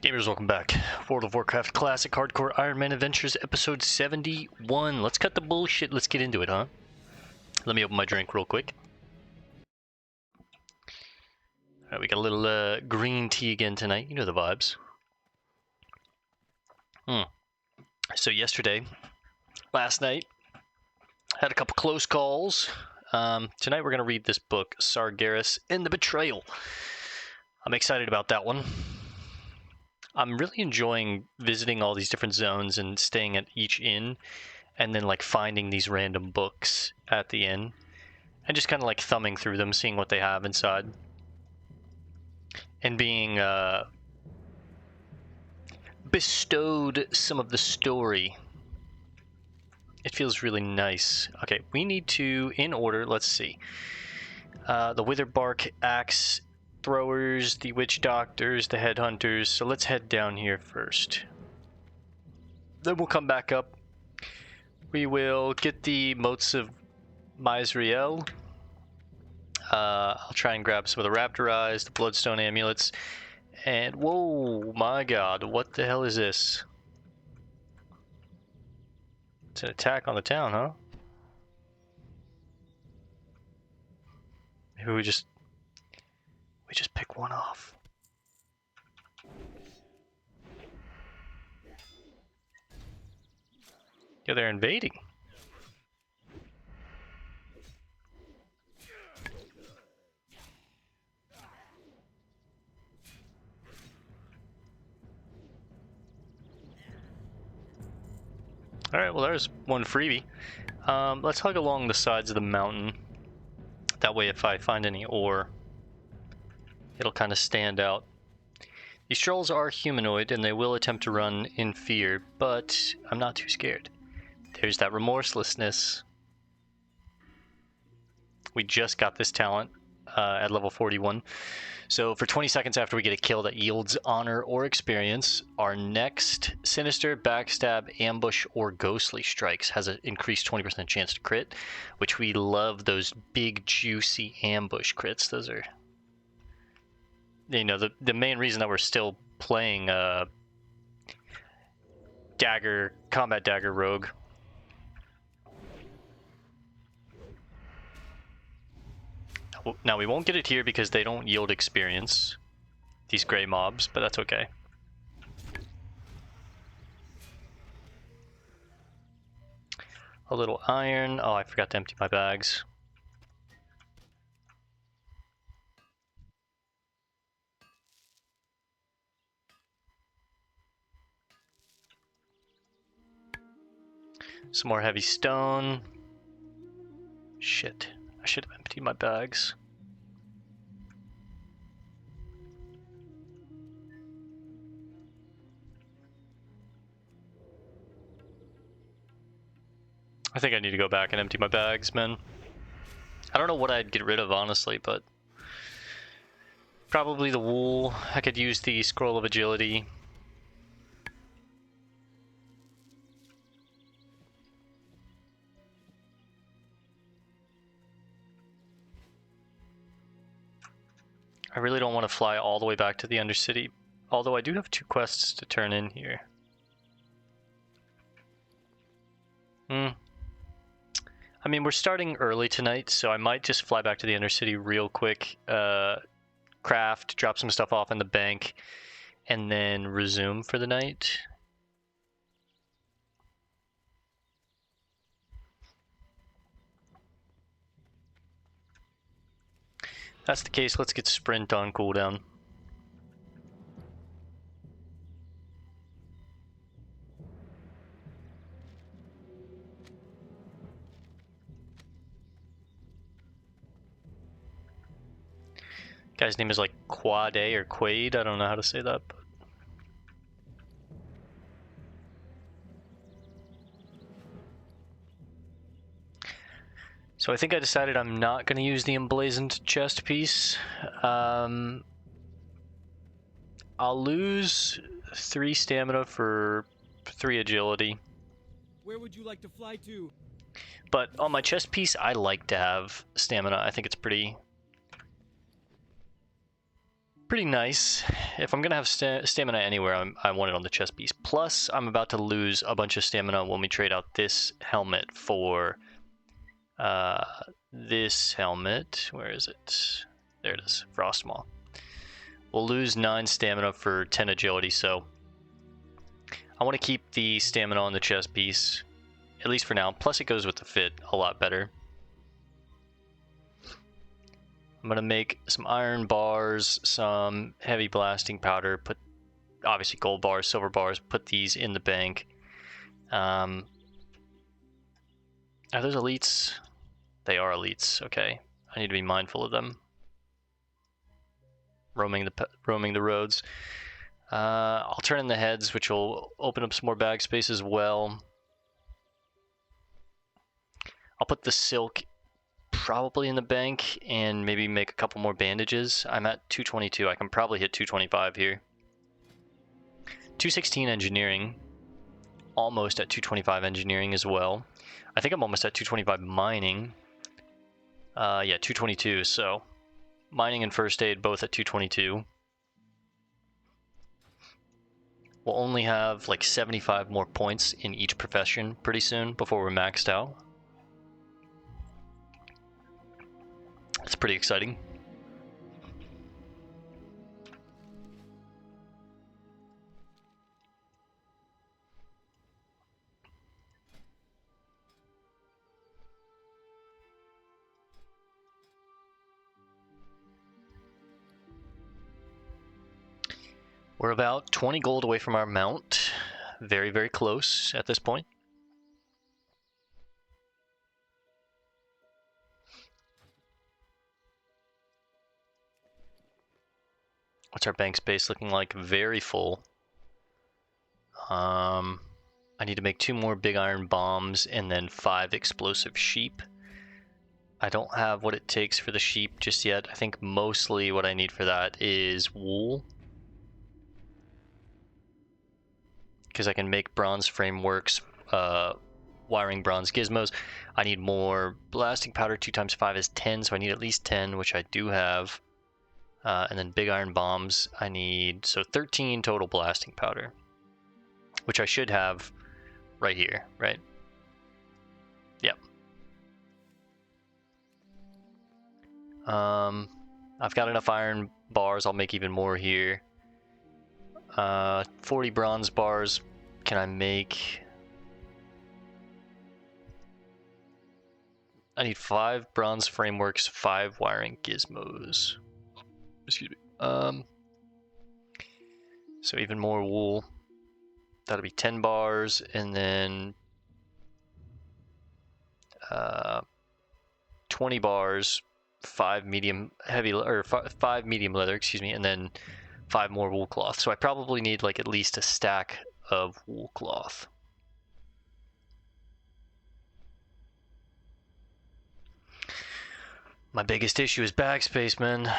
Gamers, welcome back. World of Warcraft Classic Hardcore Ironman Adventures, episode 71. Let's cut the bullshit. Let's get into it, huh? Let me open my drink real quick. Alright, we got a little green tea again tonight. You know the vibes. So last night, had a couple close calls. Tonight we're going to read this book, Sargeras and the Betrayal. I'm excited about that one. I'm really enjoying visiting all these different zones and staying at each inn and then like finding these random books at the inn and just kind of like thumbing through them, seeing what they have inside and being bestowed some of the story. It feels really nice. Okay, we need to, in order, let's see. The Witherbark axe throwers, the witch doctors, the headhunters. So let's head down here first. Then we'll come back up. We will get the motes of Myzrael. I'll try and grab some of the raptor eyes, the Bloodstone Amulets. And whoa, my god, what the hell is this? It's an attack on the town, huh? Maybe we just pick one off. Yeah, they're invading. Alright, well there's one freebie. Let's hug along the sides of the mountain. That way if I find any ore, it'll kind of stand out. These trolls are humanoid and they will attempt to run in fear, but I'm not too scared. There's that remorselessness. We just got this talent at level 41. So for 20 seconds after we get a kill that yields honor or experience, our next sinister, backstab, ambush, or ghostly strikes has an increased 20% chance to crit, which we love those big, juicy ambush crits. Those are, you know, the main reason that we're still playing combat dagger rogue. Now we won't get it here because they don't yield experience, these gray mobs, but that's okay. A little iron. Oh, I forgot to empty my bags. Some more heavy stone. Shit. I should have emptied my bags. I think I need to go back and empty my bags, man. I don't know what I'd get rid of, honestly, but probably the wool. I could use the scroll of agility. I really don't want to fly all the way back to the Undercity, although I do have 2 quests to turn in here. I mean, we're starting early tonight, so I might just fly back to the Undercity real quick, craft, drop some stuff off in the bank, and then resume for the night. If that's the case, let's get sprint on cooldown. Guy's name is like Quade or Quade, I don't know how to say that. But... So I think I decided I'm not going to use the emblazoned chest piece. I'll lose 3 stamina for 3 agility. Where would you like to fly to? But on my chest piece, I like to have stamina. I think it's pretty pretty nice. If I'm gonna have stamina anywhere, I want it on the chest piece. Plus, I'm about to lose a bunch of stamina when we trade out this helmet for this helmet. Where is it? There it is, Frostmaw. We'll lose 9 stamina for 10 agility, so I want to keep the stamina on the chest piece, at least for now. Plus, it goes with the fit a lot better. I'm gonna make some iron bars, some heavy blasting powder, put obviously gold bars, silver bars, put these in the bank. Are those elites? They are elites, okay. I need to be mindful of them. Roaming the roads. I'll turn in the heads, which will open up some more bag space as well. I'll put the silk probably in the bank and maybe make a couple more bandages. I'm at 222. I can probably hit 225 here. 216 engineering. Almost at 225 engineering as well. I think I'm almost at 225 mining. Yeah, 222. So mining and first aid both at 222. We'll only have like 75 more points in each profession pretty soon before we're maxed out. It's pretty exciting. We're about 20 gold away from our mount. Very, very close at this point. What's our bank space looking like? Very full. I need to make 2 more big iron bombs and then 5 explosive sheep. I don't have what it takes for the sheep just yet. I think mostly what I need for that is wool. Because I can make bronze frameworks, wiring bronze gizmos. I need more blasting powder. 2 times 5 is 10, so I need at least 10, which I do have. And then big iron bombs, I need, so 13 total blasting powder, which I should have right here, right? Yep. I've got enough iron bars, I'll make even more here. 40 bronze bars, can I make? I need 5 bronze frameworks, 5 wiring gizmos. Excuse me. So even more wool. That'll be 10 bars, and then 20 bars, 5 medium heavy or 5 medium leather, excuse me, and then 5 more wool cloth. So I probably need like at least a stack of wool cloth. My biggest issue is bag space, man.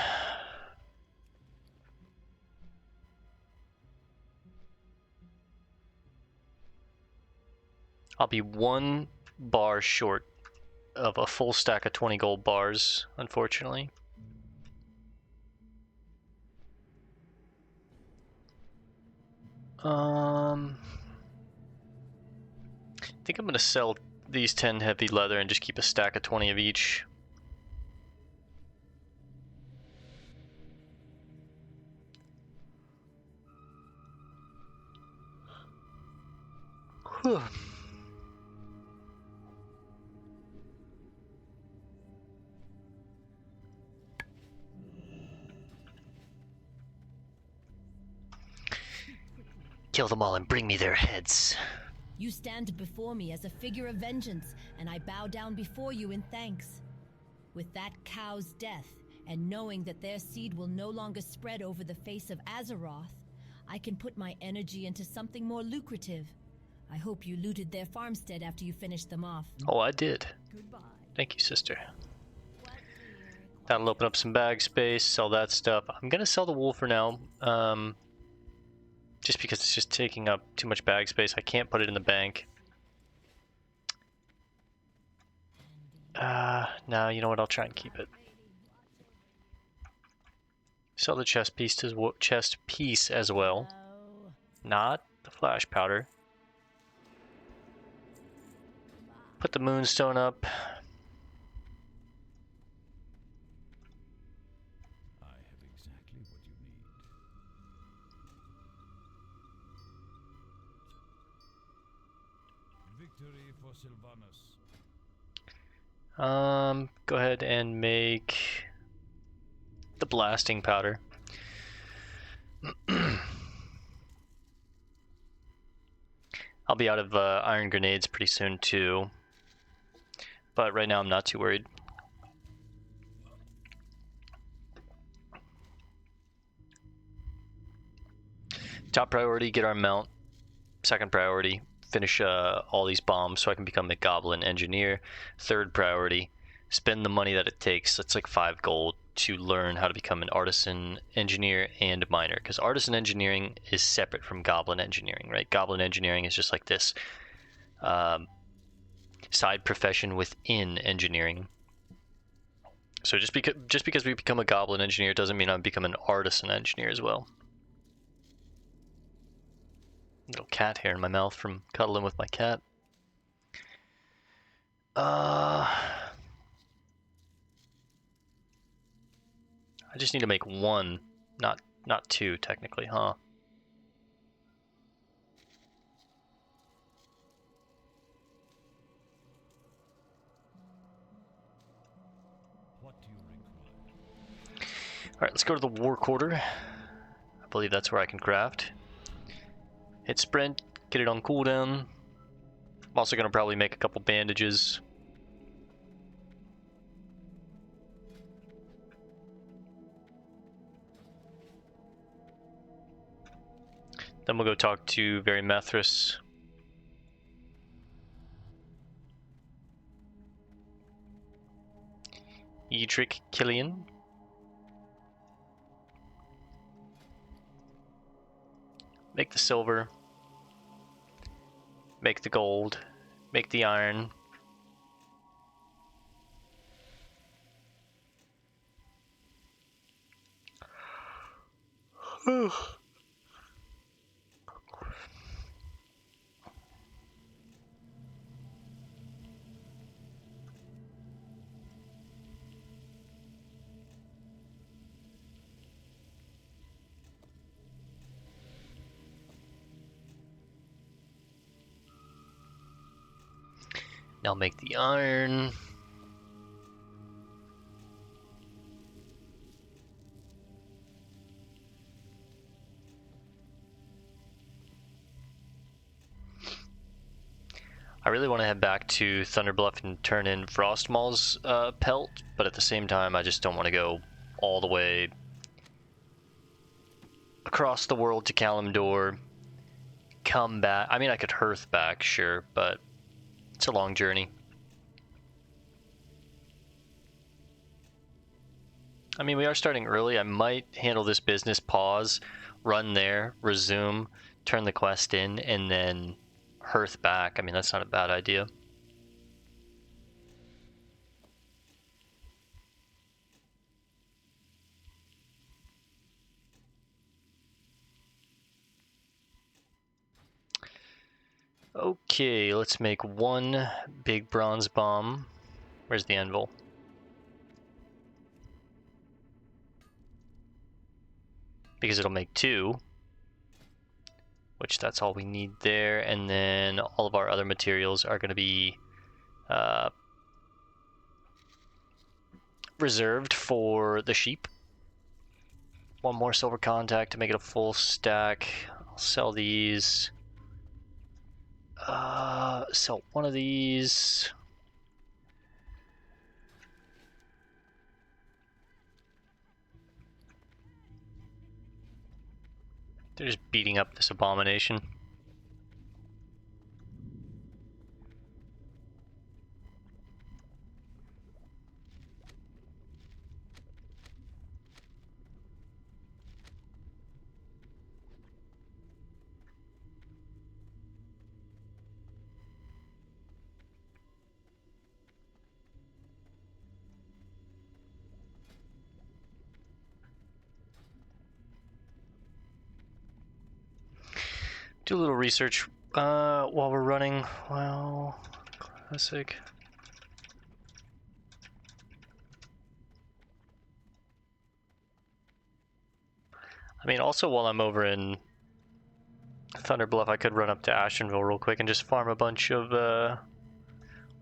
I'll be 1 bar short of a full stack of 20 gold bars, unfortunately. I think I'm gonna sell these 10 heavy leather and just keep a stack of 20 of each. Whew. Kill them all and bring me their heads. You stand before me as a figure of vengeance, and I bow down before you in thanks. With that cow's death, and knowing that their seed will no longer spread over the face of Azeroth, I can put my energy into something more lucrative. I hope you looted their farmstead after you finished them off. Oh, I did. Goodbye. Thank you, sister. That'll open up some bag space, sell that stuff. I'm gonna sell the wool for now. Just because it's just taking up too much bag space. I can't put it in the bank. No, you know what? I'll try and keep it. Sell the chest piece as well. Oh, Not the flash powder. Put the moonstone up. I have exactly what you need. Victory for Sylvanas. Go ahead and make the blasting powder. I'll be out of iron grenades pretty soon too, but right now I'm not too worried. Top priority, get our mount. Second priority, finish all these bombs so I can become a goblin engineer. Third priority, spend the money that it takes. That's like 5 gold to learn how to become an artisan engineer and miner, because artisan engineering is separate from goblin engineering, right? Goblin engineering is just like this side profession within engineering. So just because we become a goblin engineer doesn't mean I become an artisan engineer as well. Little cat hair in my mouth from cuddling with my cat. I just need to make 1, not 2 technically, huh? What do you require? Alright, let's go to the war quarter. I believe that's where I can craft. Hit sprint, get it on cooldown. I'm also going to probably make a couple bandages. Then we'll go talk to Varimathras. Edric Killian. Make the silver. Make the gold. Make the iron. Now make the iron. I really want to head back to Thunderbluff and turn in Frostmaul's pelt, but at the same time I just don't want to go all the way across the world to Kalimdor, come back. I mean, I could hearth back, sure, but it's a long journey. I mean, we are starting early. I might handle this business, pause, run there, resume, turn the quest in, and then hearth back. I mean, that's not a bad idea. Okay, let's make 1 big bronze bomb. Where's the anvil? Because it'll make 2, which that's all we need there, and then all of our other materials are going to be reserved for the sheep. 1 more silver contact to make it a full stack. I'll sell these. Sell 1 of these. They're just beating up this abomination. Do a little research while we're running. Well, classic. I mean, also while I'm over in Thunderbluff, I could run up to Ashtonville real quick and just farm a bunch of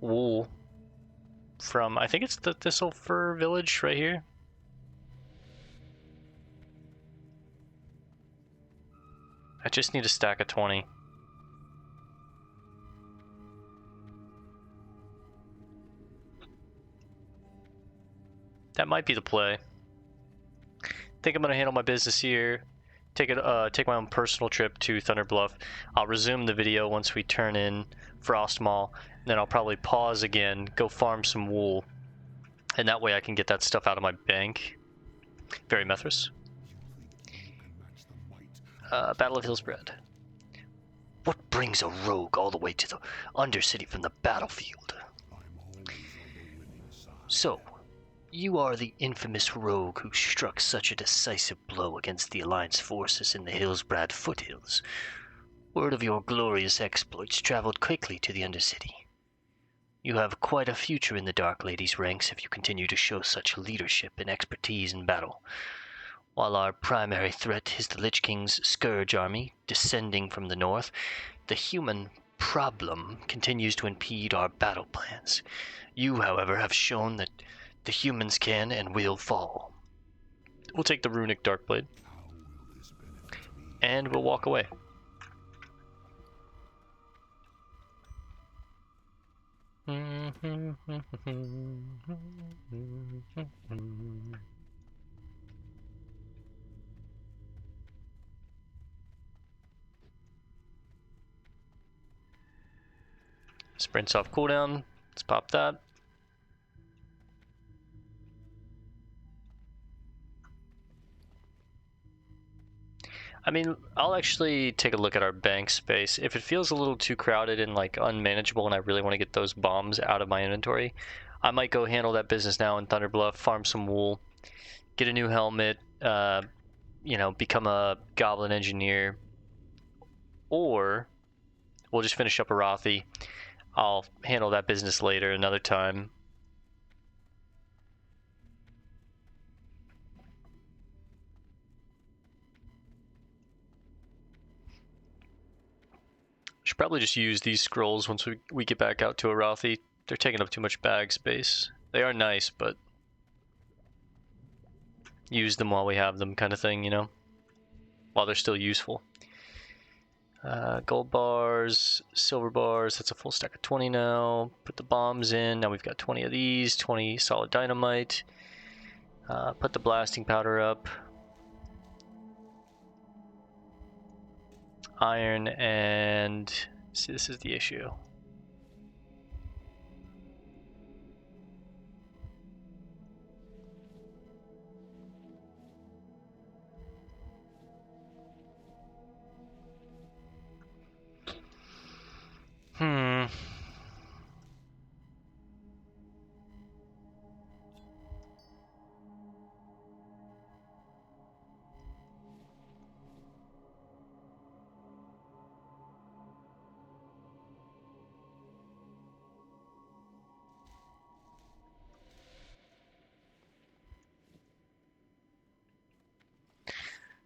wool from, I think it's the Thistle Fur Village right here. I just need a stack of 20. That might be the play. I think I'm gonna handle my business here. Take my own personal trip to Thunderbluff. I'll resume the video once we turn in Frostmaw. Then I'll probably pause again, go farm some wool, and that way I can get that stuff out of my bank. Varimathras. Battle of Hillsbrad. What brings a rogue all the way to the Undercity from the battlefield? So, you are the infamous rogue who struck such a decisive blow against the Alliance forces in the Hillsbrad foothills. Word of your glorious exploits traveled quickly to the Undercity. You have quite a future in the Dark Lady's ranks if you continue to show such leadership and expertise in battle. While our primary threat is the Lich King's Scourge army descending from the north, the human problem continues to impede our battle plans. You, however, have shown that the humans can and will fall. We'll take the runic darkblade, and we'll walk away. Sprints off cooldown. Let's pop that. I mean, I'll actually take a look at our bank space. If it feels a little too crowded and like unmanageable and I really want to get those bombs out of my inventory, I might go handle that business now in Thunderbluff, farm some wool, get a new helmet, you know, become a goblin engineer, or we'll just finish up Arathi. I'll handle that business later, another time. Should probably just use these scrolls once we get back out to Arathi. They're taking up too much bag space. They are nice, but use them while we have them kind of thing, you know? While they're still useful. Gold bars, silver bars, that's a full stack of 20 now. Put the bombs in, now we've got 20 of these, 20 solid dynamite. Put the blasting powder up. Iron and... see, this is the issue.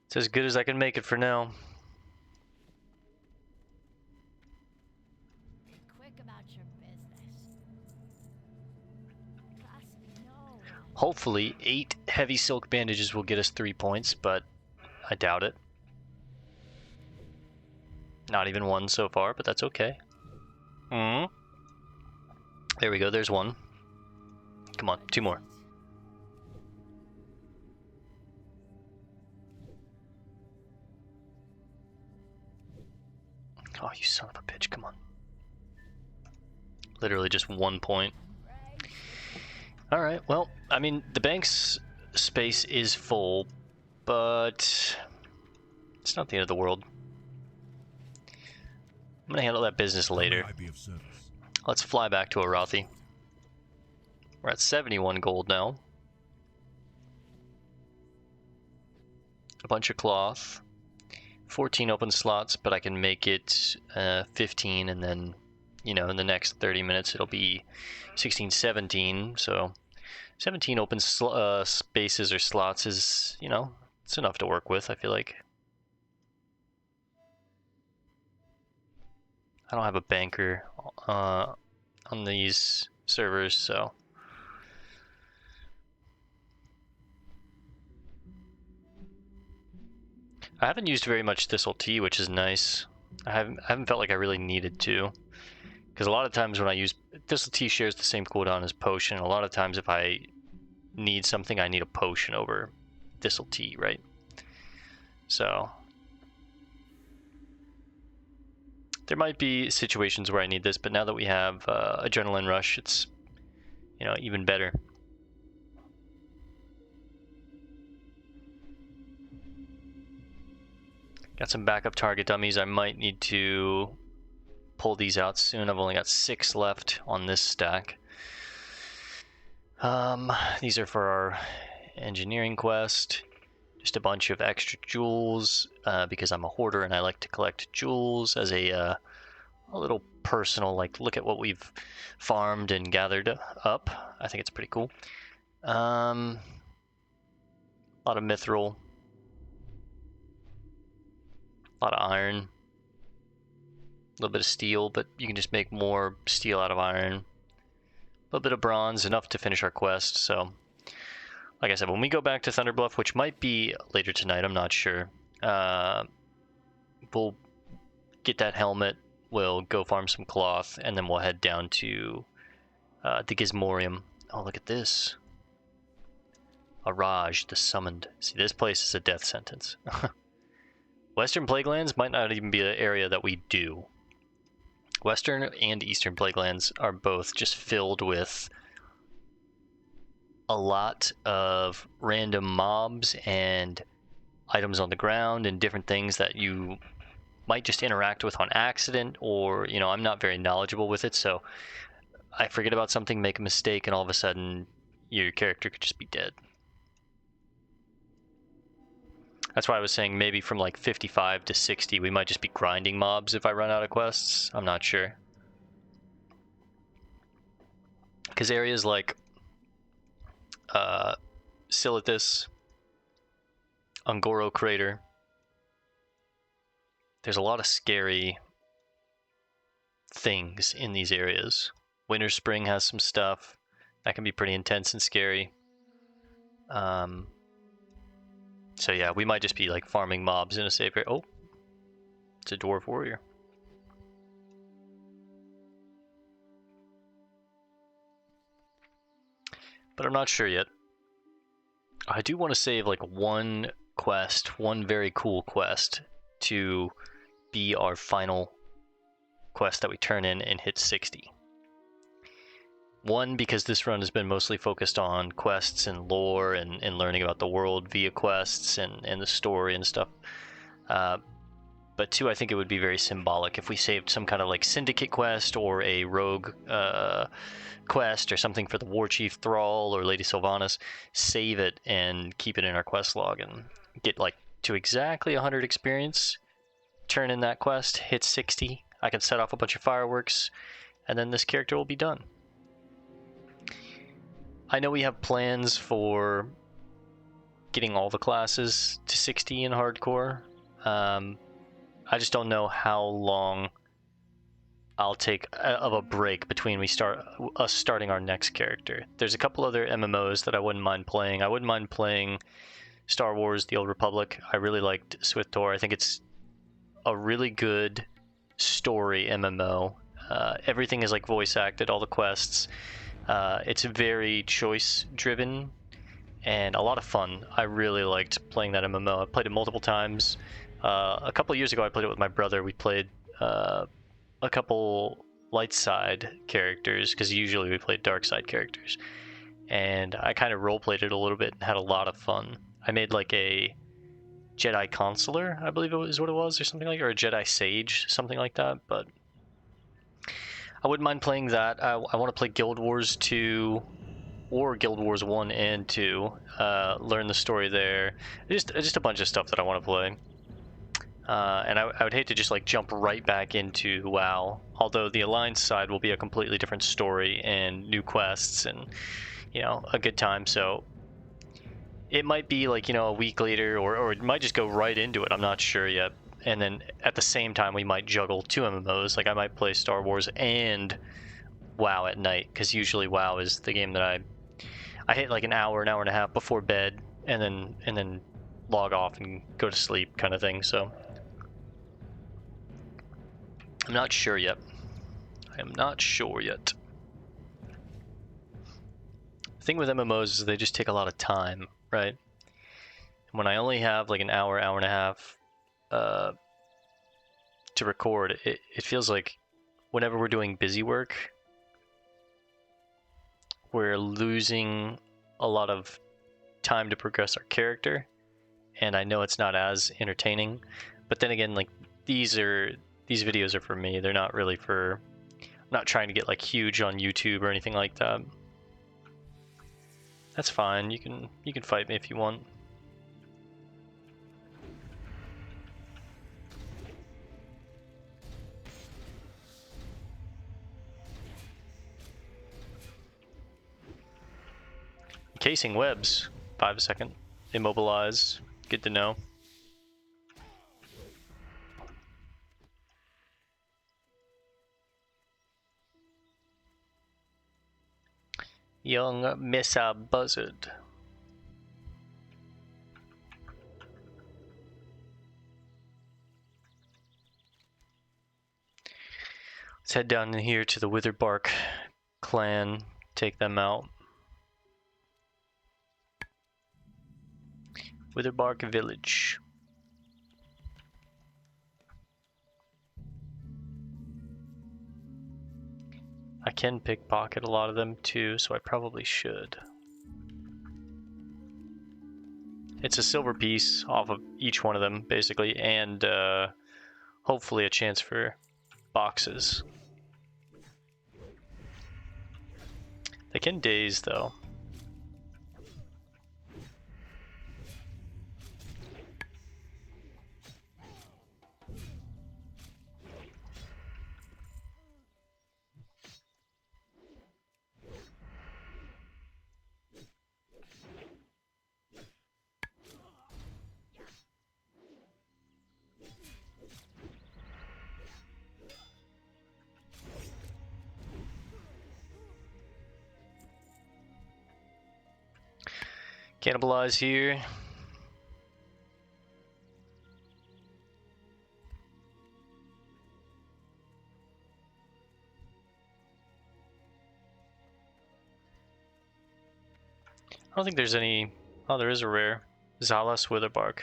It's as good as I can make it for now. Be quick about your business. Hopefully 8 heavy silk bandages will get us 3 points, but I doubt it. Not even 1 so far, but that's okay. There we go, there's 1. Come on, 2 more. Oh, you son of a bitch, come on. Literally just 1 point. Alright, well, I mean, the bank's space is full, but it's not the end of the world. I'm gonna handle that business later. Let's fly back to Arathi. We're at 71 gold now. A bunch of cloth. 14 open slots, but I can make it 15, and then, you know, in the next 30 minutes it'll be 16, 17. So 17 open spaces or slots is, you know, it's enough to work with, I feel like. I don't have a banker on these servers, so. I haven't used very much Thistle Tea, which is nice. I haven't felt like I really needed to. Because a lot of times when I use... Thistle Tea shares the same cooldown as Potion. A lot of times if I need something, I need a Potion over Thistle Tea, right? So... there might be situations where I need this, but now that we have Adrenaline Rush, it's, you know, even better. Got some backup target dummies. I might need to pull these out soon. I've only got 6 left on this stack. These are for our engineering quest. Just a bunch of extra jewels because I'm a hoarder and I like to collect jewels as a little personal, like, look at what we've farmed and gathered up. I think it's pretty cool. A lot of mithril. A lot of iron. A little bit of steel, but you can just make more steel out of iron. A little bit of bronze, enough to finish our quest, so... like I said, when we go back to Thunderbluff, which might be later tonight, I'm not sure, we'll get that helmet, we'll go farm some cloth, and then we'll head down to the Gizmorium. Oh, look at this. Araj, the Summoned. See, this place is a death sentence. Western Plaguelands might not even be an area that we do. Western and Eastern Plaguelands are both just filled with a lot of random mobs and items on the ground and different things that you might just interact with on accident, or, you know, I'm not very knowledgeable with it, so I forget about something, make a mistake, and all of a sudden your character could just be dead. That's why I was saying maybe from like 55 to 60 we might just be grinding mobs if I run out of quests. I'm not sure. Because areas like Silithus, Ungoro Crater, there's a lot of scary things in these areas. Winter Spring has some stuff that can be pretty intense and scary. So yeah, we might just be like farming mobs in a safe area. Oh, it's a dwarf warrior. But I'm not sure yet. I do want to save like one quest, one very cool quest, to be our final quest that we turn in and hit 60. One, because this run has been mostly focused on quests and lore and learning about the world via quests and the story and stuff. But two, I think it would be very symbolic if we saved some kind of like Syndicate quest or a rogue quest or something for the War Chief Thrall or Lady Sylvanas, save it and keep it in our quest log and get like to exactly 100 experience, turn in that quest, hit 60, I can set off a bunch of fireworks, and then this character will be done. I know we have plans for getting all the classes to 60 in hardcore. I just don't know how long I'll take of a break between us starting our next character. There's a couple other MMOs that I wouldn't mind playing. I wouldn't mind playing Star Wars: The Old Republic. I really liked SWTOR. I think it's a really good story MMO. Everything is like voice acted, all the quests. It's very choice driven and a lot of fun. I really liked playing that MMO. I played it multiple times. A couple of years ago I played it with my brother. We played a couple light side characters because usually we played dark side characters, and I kind of role played it a little bit and had a lot of fun. I made like a Jedi Consular, I believe it was what it was, or something like, or a Jedi Sage, something like that. But I wouldn't mind playing that. I want to play Guild Wars 2 or Guild Wars 1 and 2, learn the story there. Just a bunch of stuff that I want to play. And I would hate to just like jump right back into WoW, although the Alliance side will be a completely different story and new quests and, you know, a good time. So it might be like, you know, a week later, or it might just go right into it. I'm not sure yet. And then at the same time, we might juggle two MMOs. Like I might play Star Wars and WoW at night, because usually WoW is the game that I hit like an hour and a half before bed, and then log off and go to sleep kind of thing. So I'm not sure yet. I am not sure yet. The thing with MMOs is they just take a lot of time, right? When I only have like an hour and a half to record, it feels like whenever we're doing busy work, we're losing a lot of time to progress our character, and I know it's not as entertaining. But then again, like these videos are for me. They're not really for. I'm not trying to get like huge on YouTube or anything like that. That's fine. You can fight me if you want. Casing webs. 5 a second. Immobilize. Good to know. Young Missa Buzzard. Let's head down in here to the Witherbark Clan, take them out. Witherbark Village. I can pickpocket a lot of them too, so I probably should. It's a silver piece off of each one of them, basically, and hopefully a chance for boxes. They can daze, though. Cannibalize here. I don't think there's any. Oh, there is a rare. Zalas Witherbark.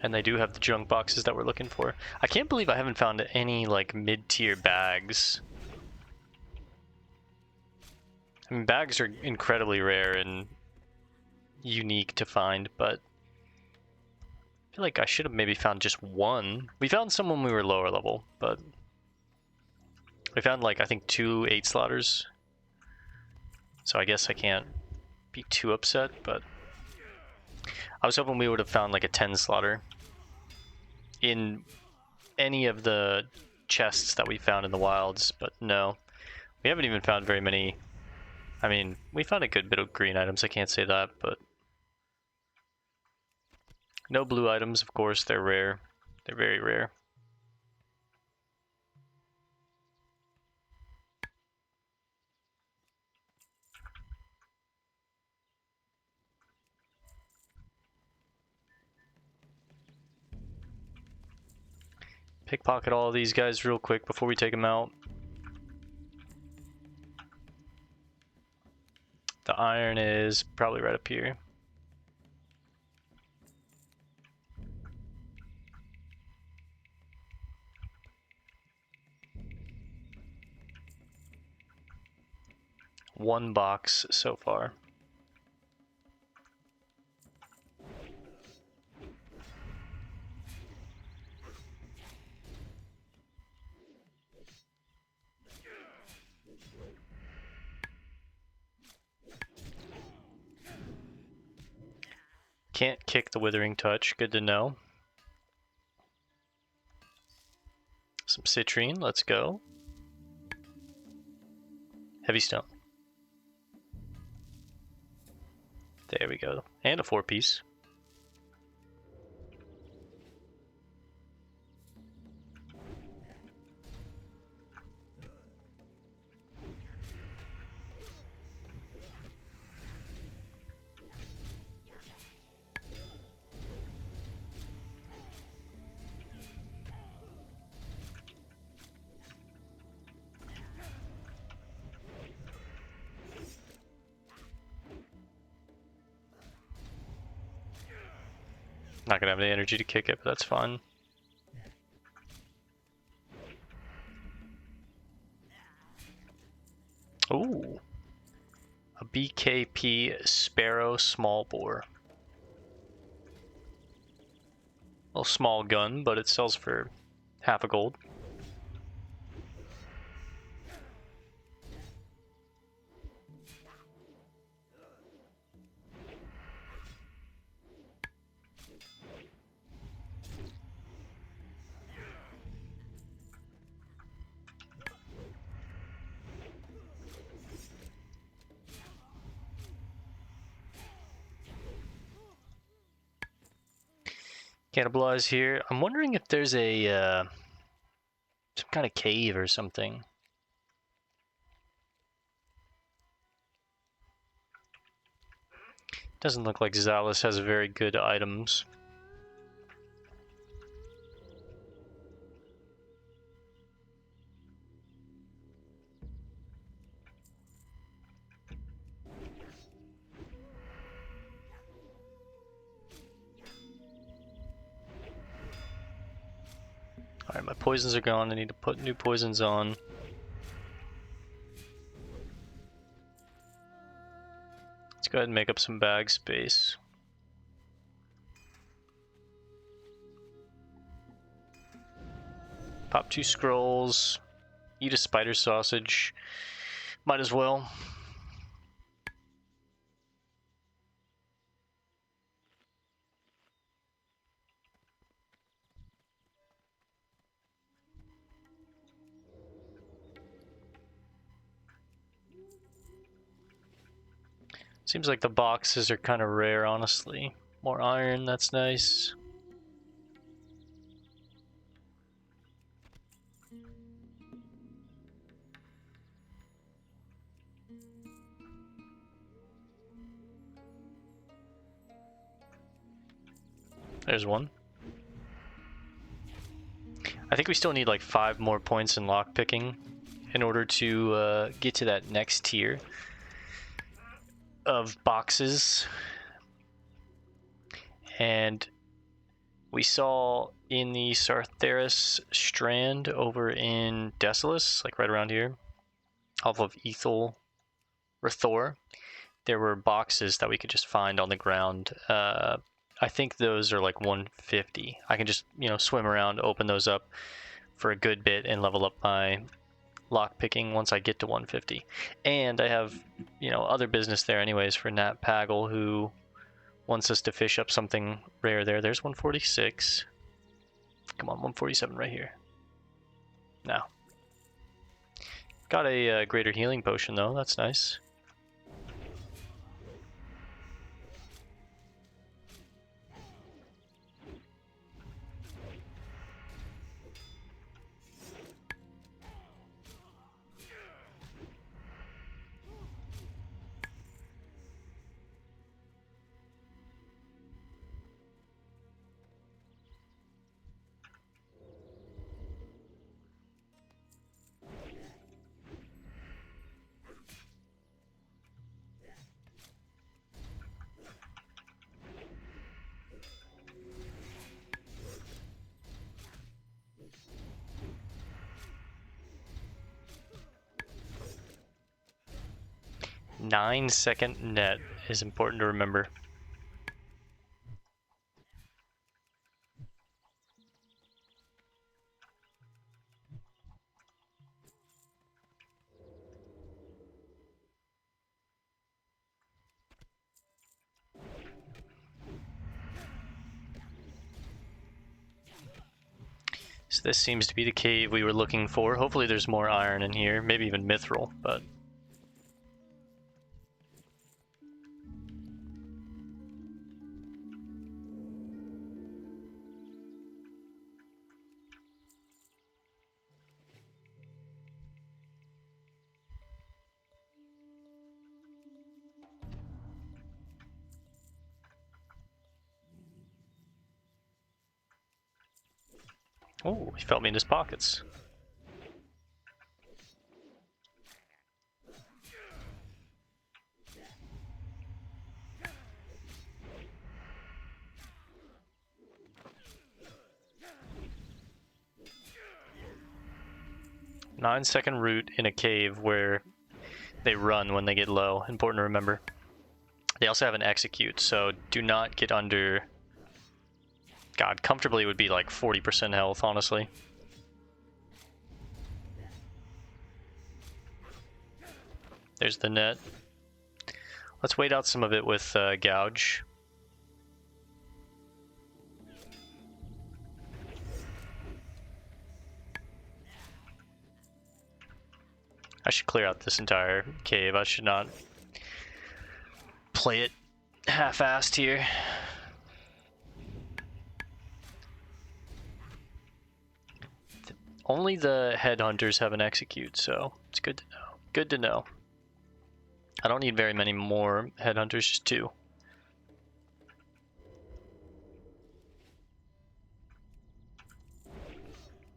And they do have the junk boxes that we're looking for. I can't believe I haven't found any like mid-tier bags. I mean, bags are incredibly rare and unique to find, but I feel like I should have maybe found just one. We found some when we were lower level, but we found like I think 2 8 slaughters. So I guess I can't be too upset, but I was hoping we would have found like a 10 slaughter in any of the chests that we found in the wilds, but no. We haven't even found very many. I mean, we found a good bit of green items, I can't say that, but no blue items, of course. They're rare. They're very rare. Pickpocket all of these guys real quick before we take them out. The iron is probably right up here. One box so far. Can't kick the Withering Touch, good to know. Some citrine, let's go. Heavy stone. There we go. And a 4-piece. Not gonna have the energy to kick it, but that's fun. Ooh. A BKP Sparrow small bore. A small gun, but it sells for half a gold. Cannibalize here. I'm wondering if there's a some kind of cave or something. Doesn't look like Zalus has very good items. Alright, my poisons are gone. I need to put new poisons on. Let's go ahead and make up some bag space. Pop 2 scrolls. Eat a spider sausage. Might as well. Seems like the boxes are kind of rare, honestly. More iron, that's nice. There's one. I think we still need like 5 more points in lockpicking in order to get to that next tier of boxes. And we saw in the Sartheris Strand over in Desolus, like right around here, off of Ethel Rathor, there were boxes that we could just find on the ground. I think those are like 150. I can just, swim around, open those up for a good bit and level up my lockpicking once I get to 150. And I have, other business there anyways for Nat Pagel, who wants us to fish up something rare there. There's 146. Come on, 147 right here. Now. Got a greater healing potion though, that's nice. Nine-second net is important to remember. So this seems to be the cave we were looking for. Hopefully there's more iron in here, maybe even mithril, but... Oh, he felt me in his pockets. Nine-second root in a cave where they run when they get low. Important to remember. They also have an execute, so do not get under... God, comfortably would be like 40% health, honestly. There's the net. Let's wait out some of it with gouge. I should clear out this entire cave. I should not play it half-assed here. Only the headhunters have an execute, so it's good to know. Good to know. I don't need very many more headhunters, just 2.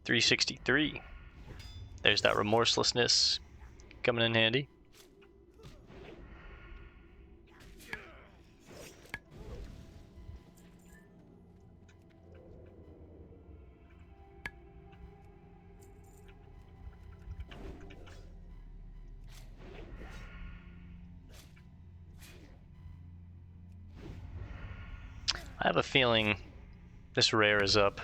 $363. There's that remorselessness coming in handy. I have a feeling this rare is up.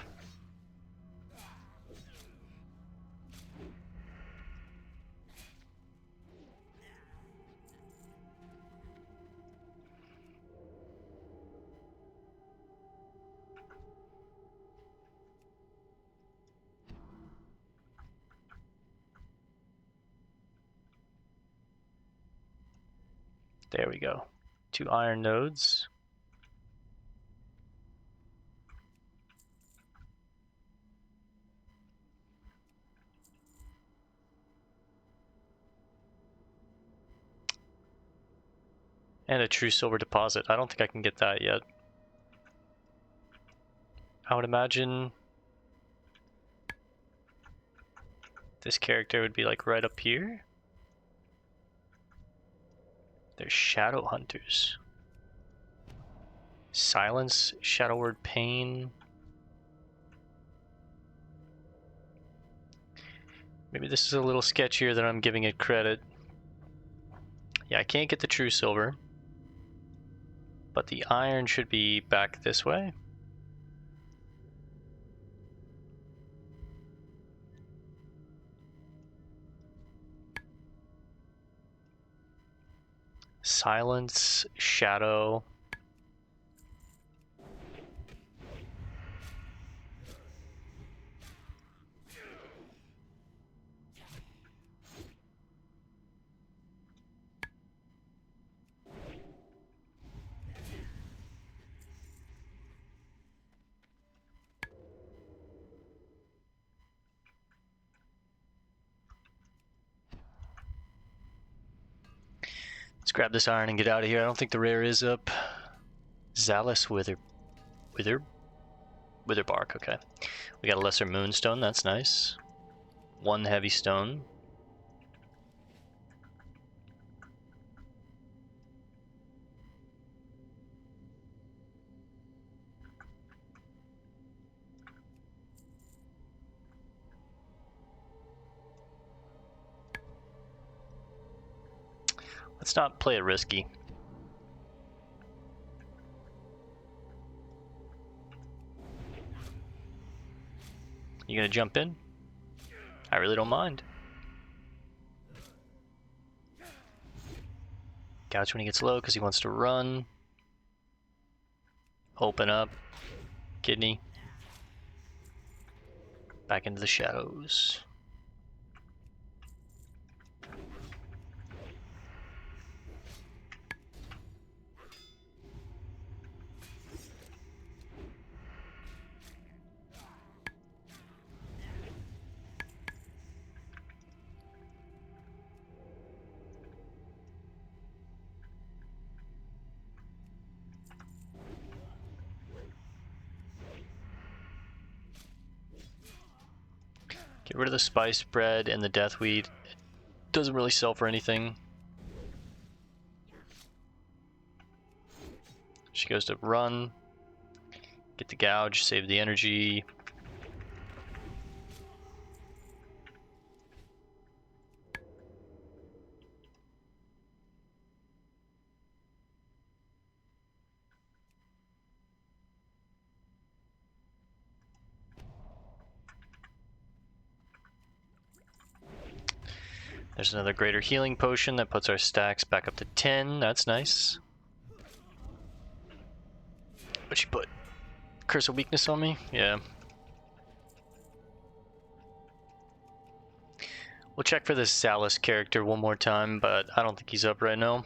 There we go. 2 iron nodes. And a true silver deposit. I don't think I can get that yet. I would imagine this character would be like right up here. There's shadow hunters. Silence, shadow word pain. Maybe this is a little sketchier than I'm giving it credit. Yeah, I can't get the true silver. But the iron should be back this way. Silence, shadow. Let's grab this iron and get out of here. I don't think the rare is up. Zalus Witherbark, okay. We got a lesser moonstone, that's nice. 1 heavy stone. Let's not play it risky. You gonna jump in? I really don't mind. Gouge when he gets low because he wants to run. Open up. Kidney. Back into the shadows. Get rid of the spice bread and the deathweed. It doesn't really sell for anything. She goes to run. Get the gouge, save the energy. There's another greater healing potion that puts our stacks back up to 10. That's nice. What'd she put? Curse of weakness on me? Yeah. We'll check for this Salus character one more time, but I don't think he's up right now.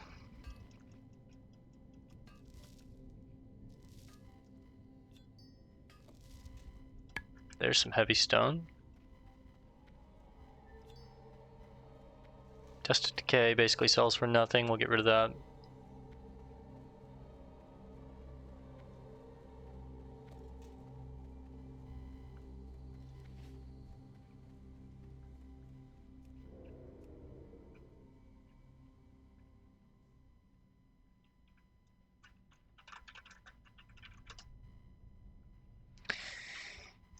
There's some heavy stone. Dust of Decay basically sells for nothing. We'll get rid of that.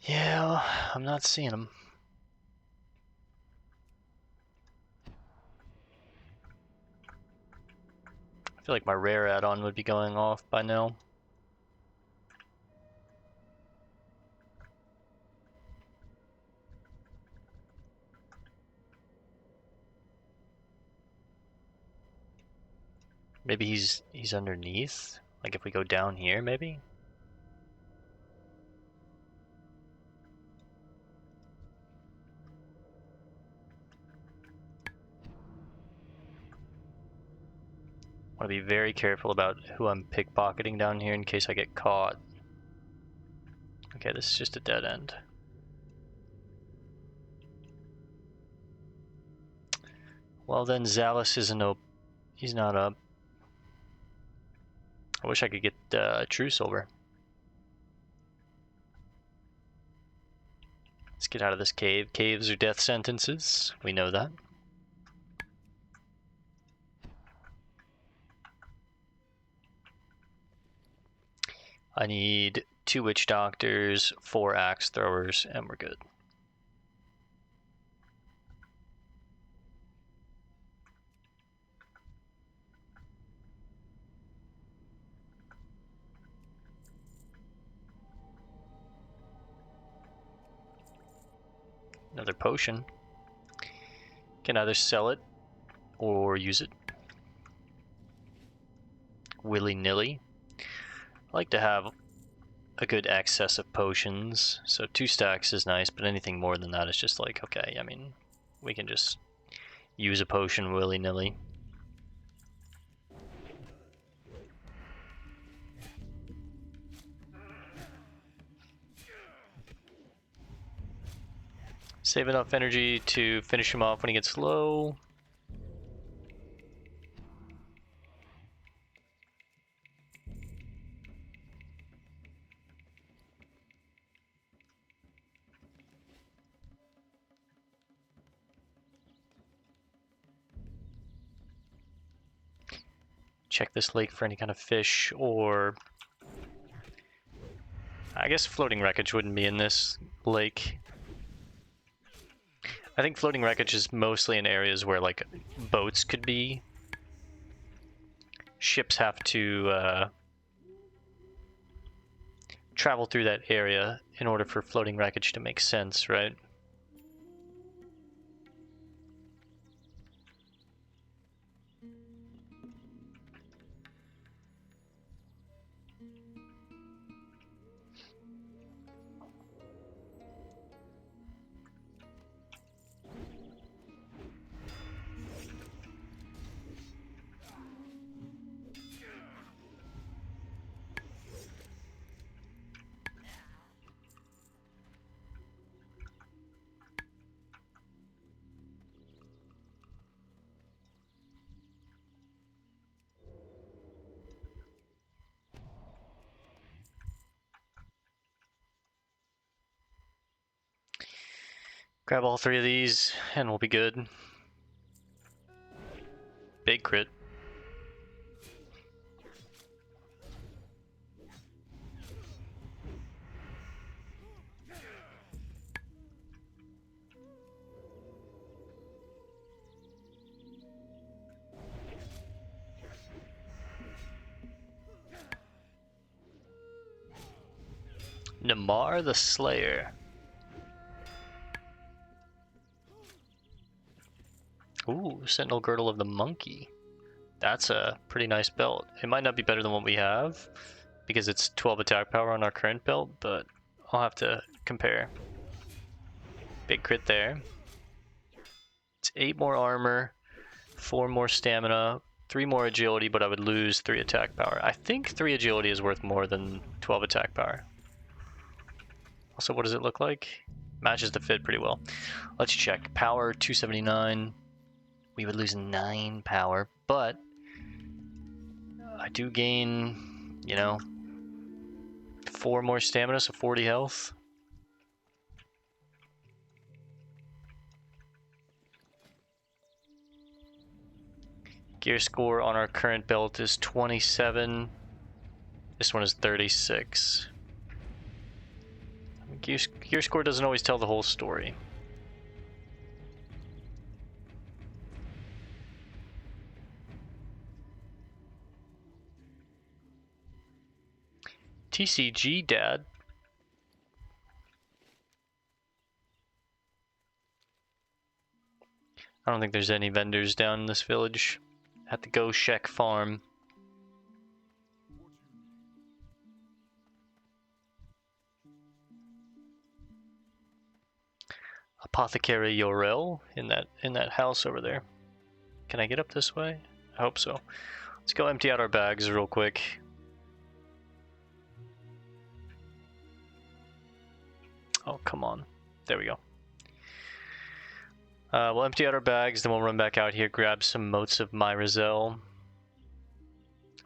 Yeah, I'm not seeing them. I feel like my rare add-on would be going off by now. Maybe he's underneath? Like if we go down here, maybe? I want to be very careful about who I'm pickpocketing down here in case I get caught. Okay, this is just a dead end. Well then, Zalus isn't up. He's not up. I wish I could get true silver. Let's get out of this cave. Caves are death sentences. We know that. I need 2 witch doctors, 4 axe throwers, and we're good. Another potion. Can either sell it or use it willy-nilly. I like to have a good excess of potions, so 2 stacks is nice, but anything more than that is just like, okay, I mean, we can just use a potion willy-nilly. Save enough energy to finish him off when he gets low. Check this lake for any kind of fish, or I guess floating wreckage wouldn't be in this lake. I think floating wreckage is mostly in areas where like boats could be. Ships have to travel through that area in order for floating wreckage to make sense, right? Grab all 3 of these and we'll be good. Big crit. Namar the Slayer. Ooh, Sentinel Girdle of the Monkey. That's a pretty nice belt. It might not be better than what we have, because it's 12 attack power on our current belt, but I'll have to compare. Big crit there. It's 8 more armor, 4 more stamina, 3 more agility, but I would lose 3 attack power. I think 3 agility is worth more than 12 attack power. Also, what does it look like? Matches the fit pretty well. Let's check. Power 279. We would lose 9 power, but I do gain, you know, 4 more stamina, so 40 health. Gear score on our current belt is 27. This one is 36. Gear score doesn't always tell the whole story. TCG, Dad. I don't think there's any vendors down in this village. Have to go check farm. Apothecary Yorel in that house over there. Can I get up this way? I hope so. Let's go empty out our bags real quick. Oh, come on. There we go. We'll empty out our bags, then we'll run back out here, grab some motes of Myzrael.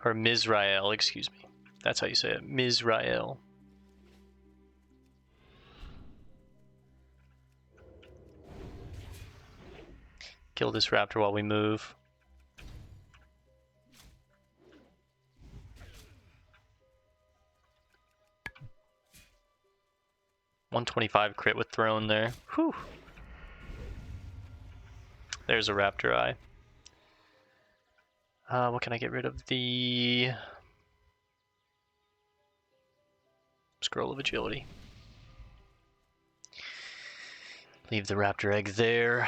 Or Myzrael, excuse me. That's how you say it. Myzrael. Kill this raptor while we move. $125 crit with throne there. Whew. There's a raptor eye. What can I get rid of? The scroll of agility. Leave the raptor egg there.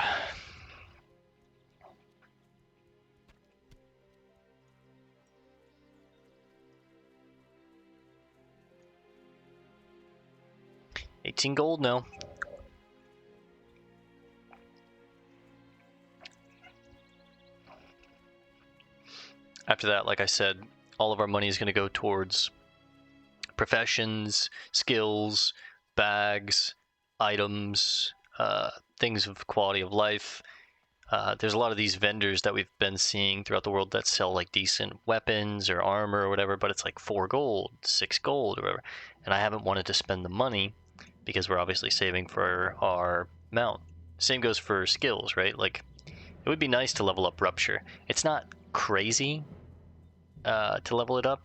$18 gold now. After that, like I said, all of our money is going to go towards professions, skills, bags, items, things of quality of life. There's a lot of these vendors that we've been seeing throughout the world that sell like decent weapons or armor or whatever, but it's like 4 gold, 6 gold or whatever. And I haven't wanted to spend the money because we're obviously saving for our mount. Same goes for skills, right? Like, it would be nice to level up Rupture. It's not crazy to level it up,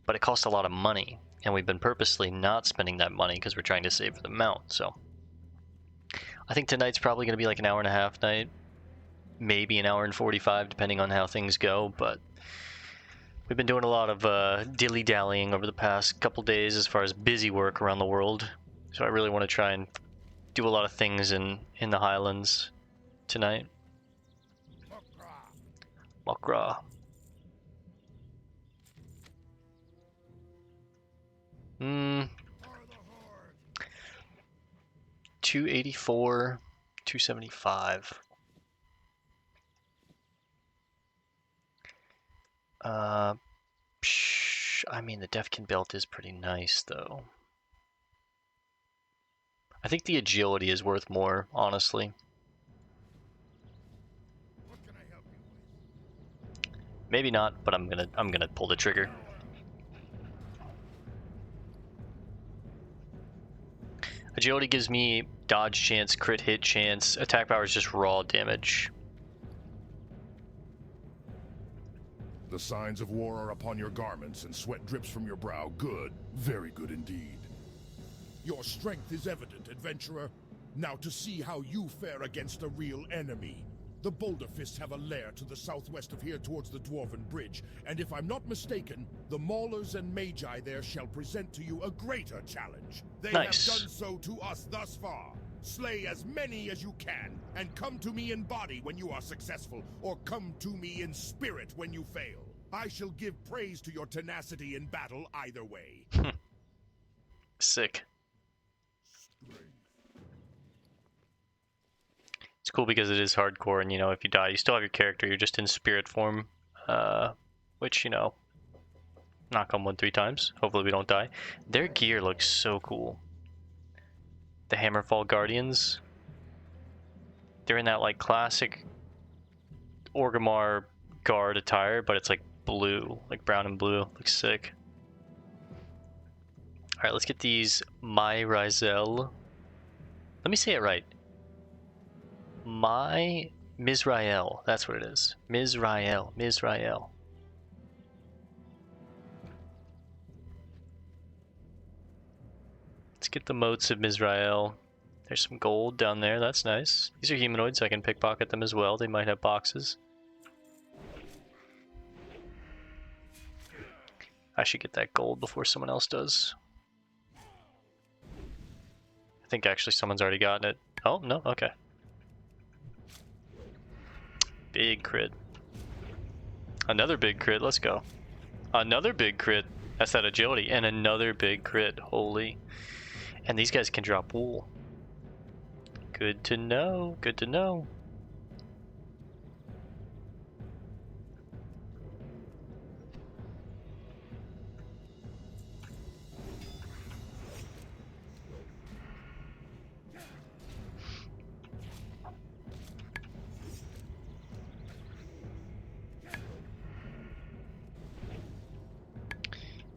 but it costs a lot of money, and we've been purposely not spending that money because we're trying to save for the mount. So I think tonight's probably going to be like an hour and a half night, maybe an hour and 45 depending on how things go, but we've been doing a lot of dilly-dallying over the past couple days as far as busy work around the world. So I really want to try and do a lot of things in the Highlands tonight. Makra. 284, 275. I mean, the Defkin belt is pretty nice, though. I think the agility is worth more, honestly. Maybe not, but I'm gonna pull the trigger. Agility gives me dodge chance, crit hit chance. Attack power is just raw damage. The signs of war are upon your garments, and sweat drips from your brow. Good, very good indeed. Your strength is evident, adventurer. Now to see how you fare against a real enemy. The Boulderfists have a lair to the southwest of here towards the Dwarven Bridge, and if I'm not mistaken, the Maulers and Magi there shall present to you a greater challenge. They have done so to us thus far. Slay as many as you can, and come to me in body when you are successful, or come to me in spirit when you fail. I shall give praise to your tenacity in battle either way. Sick. It's cool because it is hardcore, and you know, if you die, you still have your character. You're just in spirit form, which, you know, knock on wood 3 times. Hopefully we don't die. Their gear looks so cool. The Hammerfall Guardians. They're in that like classic Orgrimmar guard attire, but it's like blue, like brown and blue. Looks sick. All right, let's get these Myzrael. Let me say it right. Myzrael. That's what it is. Myzrael. Myzrael. Let's get the motes of Myzrael. There's some gold down there. That's nice. These are humanoids, so I can pickpocket them as well. They might have boxes. I should get that gold before someone else does. I think actually someone's already gotten it. Oh, no? Okay. Big crit. Another big crit. Let's go. Another big crit. That's that agility. And another big crit. Holy. And these guys can drop wool. Good to know. Good to know.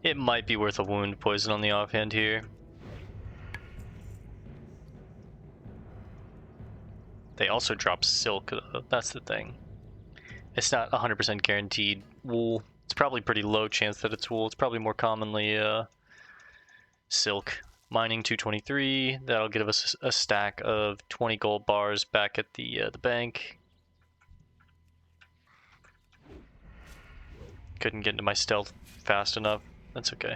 It might be worth a wound poison on the offhand here. They also drop silk, though. That's the thing. It's not 100% guaranteed wool. It's probably pretty low chance that it's wool. It's probably more commonly silk. Mining 223. That'll give us a stack of 20 gold bars back at the bank. Couldn't get into my stealth fast enough. That's okay.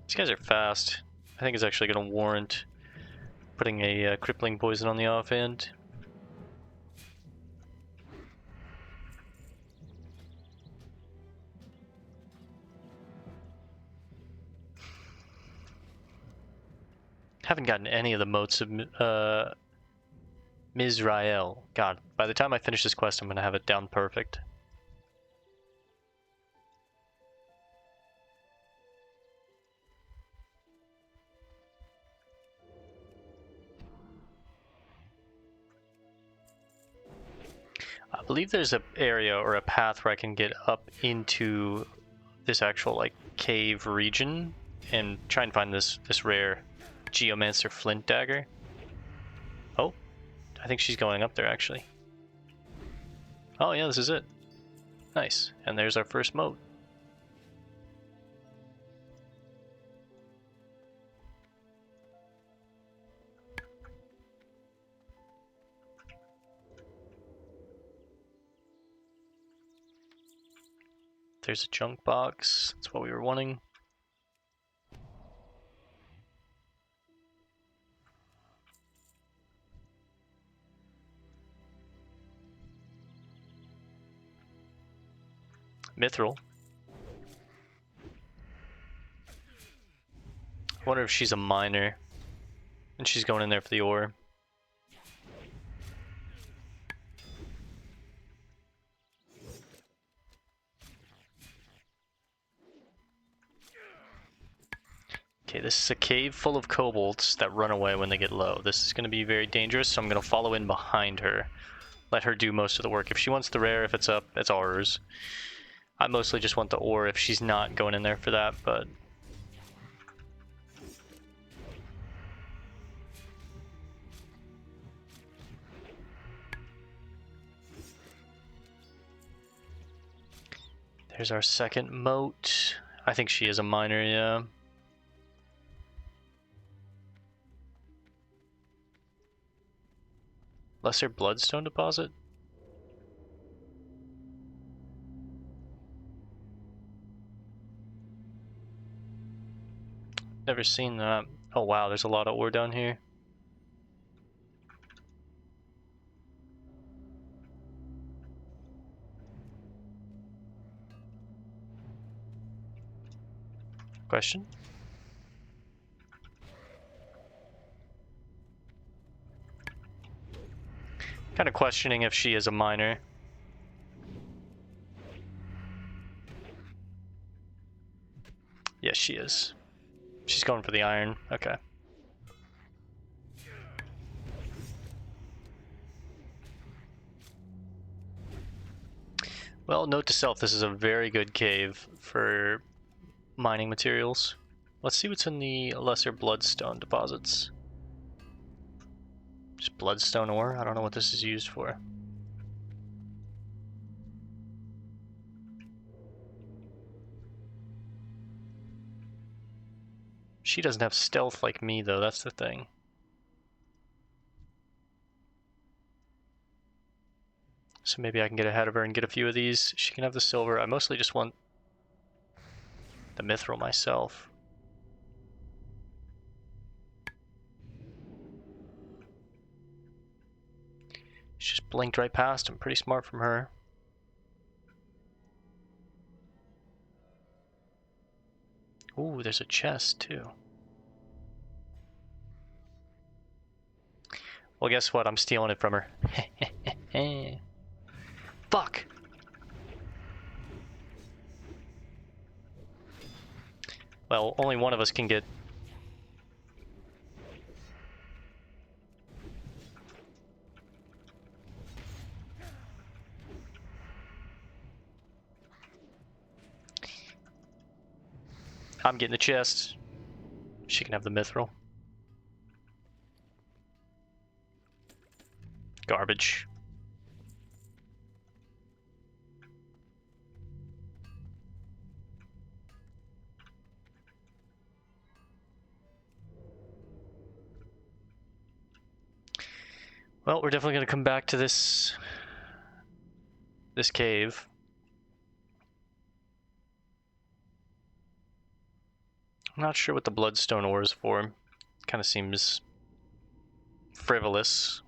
These guys are fast. I think it's actually going to warrant putting a crippling poison on the offhand. Haven't gotten any of the motes of Myzrael. God, by the time I finish this quest, I'm going to have it down perfect. I believe there's an area or a path where I can get up into this actual like cave region and try and find this rare Geomancer flint dagger. Oh, I think she's going up there actually. Oh yeah, this is it. Nice. And there's our first mote. There's a junk box. That's what we were wanting. Mithril. I wonder if she's a miner. And she's going in there for the ore. Okay, this is a cave full of kobolds that run away when they get low. This is going to be very dangerous, so I'm going to follow in behind her. Let her do most of the work. If she wants the rare, if it's up, it's ours. I mostly just want the ore if she's not going in there for that, but... There's our second mote. I think she is a miner, yeah. Lesser Bloodstone deposit? Never seen that. Oh wow, there's a lot of ore down here. Question? Kind of questioning if she is a miner. Yes, she is. She's going for the iron. Okay. Well, note to self, this is a very good cave for mining materials. Let's see what's in the lesser bloodstone deposits. Just bloodstone ore? I don't know what this is used for. She doesn't have stealth like me, though, that's the thing. So maybe I can get ahead of her and get a few of these. She can have the silver. I mostly just want the mithril myself. She just blinked right past him. Pretty smart from her. Ooh, there's a chest, too. Well, guess what? I'm stealing it from her. Fuck! Well, only one of us can get... I'm getting the chest. She can have the mithril. Garbage. Well, we're definitely going to come back to this cave. I'm not sure what the bloodstone ore is for. Kind of seems frivolous.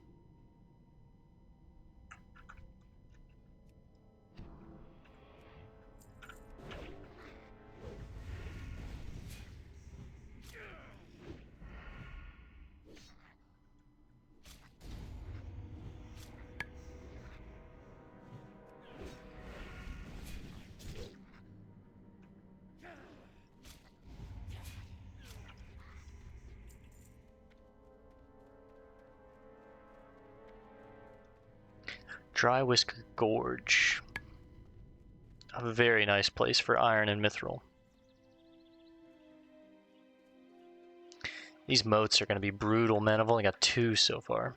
Drywhisker Gorge. A very nice place for iron and mithril. These motes are going to be brutal, man. I've only got 2 so far.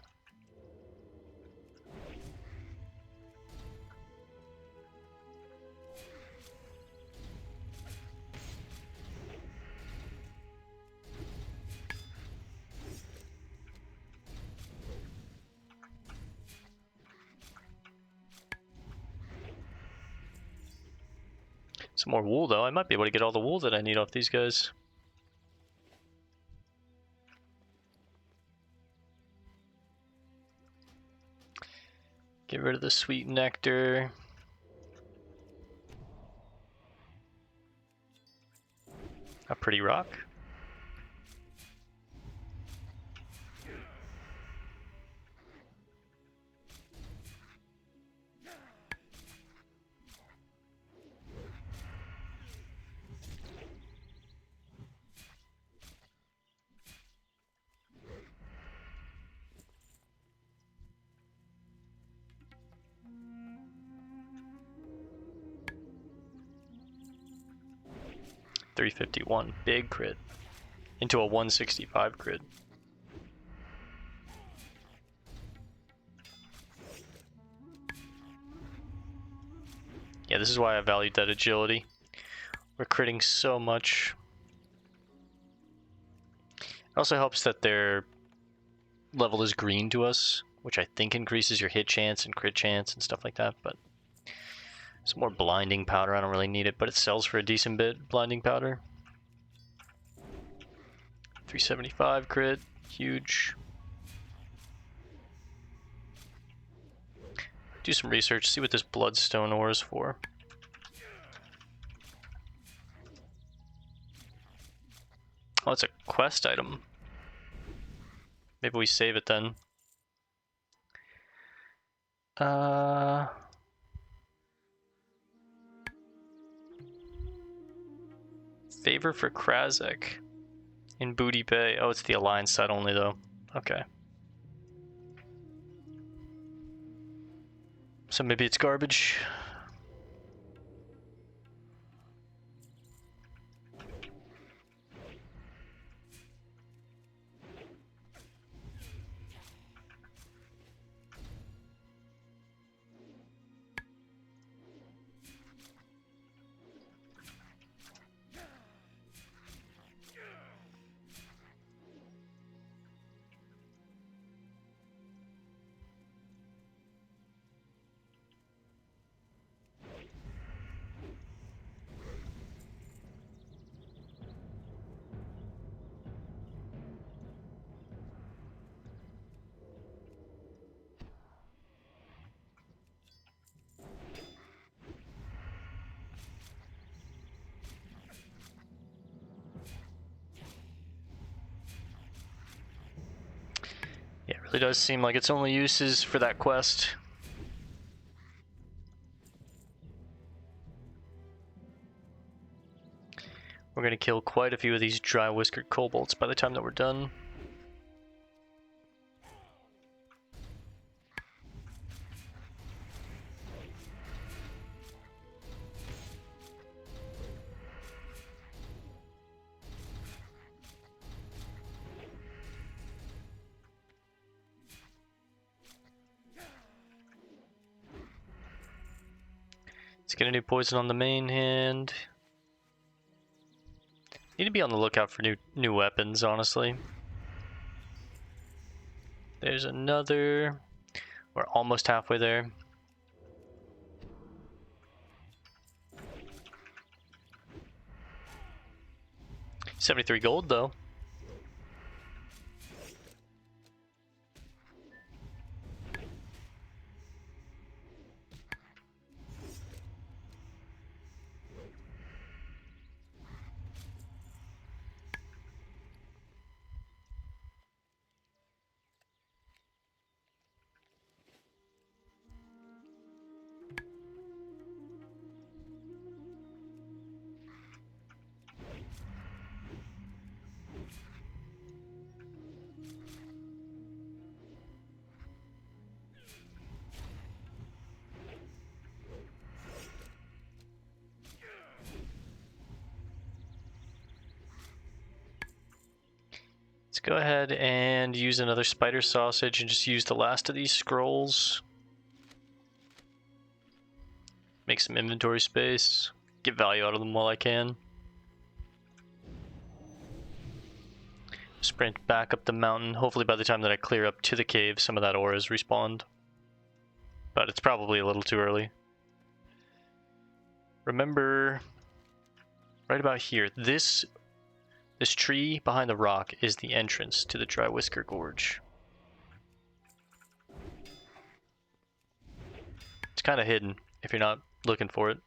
Some more wool, though. I might be able to get all the wool that I need off these guys. Get rid of the sweet nectar. A pretty rock. 351. Big crit. Into a 165 crit. Yeah, this is why I valued that agility. We're critting so much. It also helps that their level is green to us, which I think increases your hit chance and crit chance and stuff like that, but some more blinding powder. I don't really need it, but it sells for a decent bit, blinding powder. 375 crit, huge. Do some research, see what this bloodstone ore is for. Oh, it's a quest item. Maybe we save it then. Favor for Krazek in Booty Bay. Oh, it's the Alliance side only though. Okay. So maybe it's garbage. Yeah, it really does seem like its only use is for that quest. We're gonna kill quite a few of these dry-whiskered kobolds by the time that we're done. Let's get a new poison on the main hand. Need to be on the lookout for new weapons, honestly. There's another. We're almost halfway there. $73 gold though. Let's go ahead and use another spider sausage and just use the last of these scrolls. Make some inventory space. Get value out of them while I can. Sprint back up the mountain. Hopefully by the time that I clear up to the cave, some of that ore has respawned. But it's probably a little too early. Remember, right about here, this tree behind the rock is the entrance to the Drywhisker Gorge. It's kind of hidden if you're not looking for it.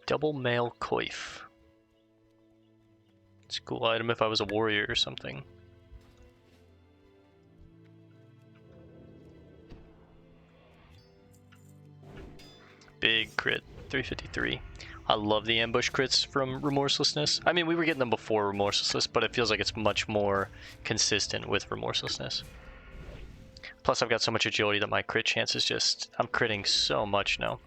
Double mail coif. It's a cool item if I was a warrior or something. Big crit, 353. I love the ambush crits from Remorselessness. I mean, we were getting them before Remorselessness, but it feels like it's much more consistent with Remorselessness. Plus, I've got so much agility that my crit chance is just... I'm critting so much now.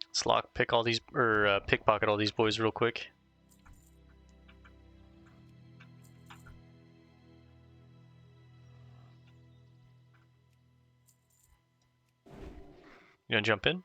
Let's lockpick all these, or pickpocket all these boys real quick. You gonna jump in?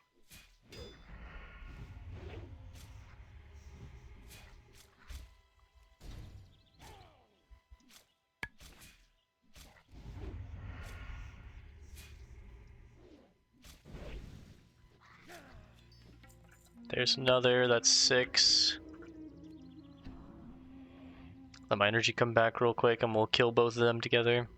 There's another, that's 6. Let my energy come back real quick and we'll kill both of them together.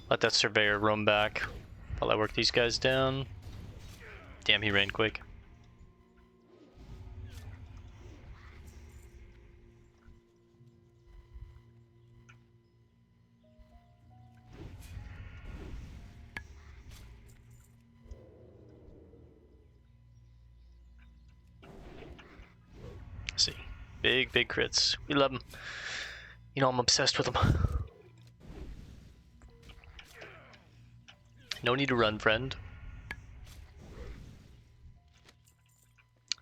Let that surveyor roam back while I work these guys down. Damn, he ran quick. See, big crits. We love them. You know I'm obsessed with them. No need to run, friend.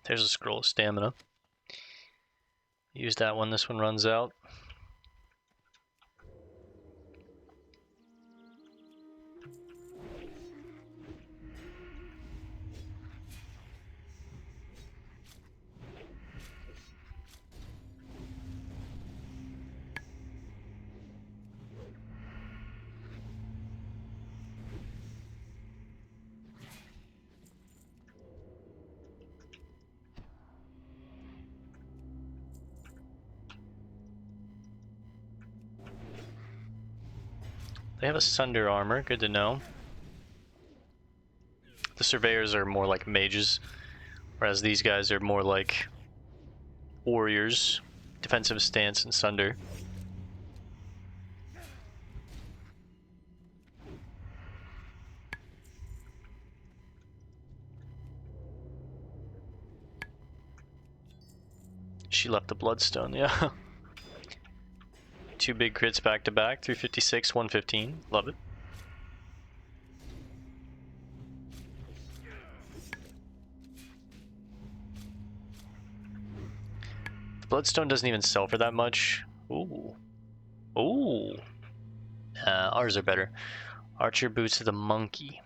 There's a scroll of stamina. Use that one. This one runs out. They have a Sunder armor, good to know. The surveyors are more like mages, whereas these guys are more like warriors, defensive stance and Sunder. She left the Bloodstone, yeah. 2 big crits back to back, 356, 115. Love it. The Bloodstone doesn't even sell for that much. Ooh. Ooh. Ours are better. Archer boots of the monkey.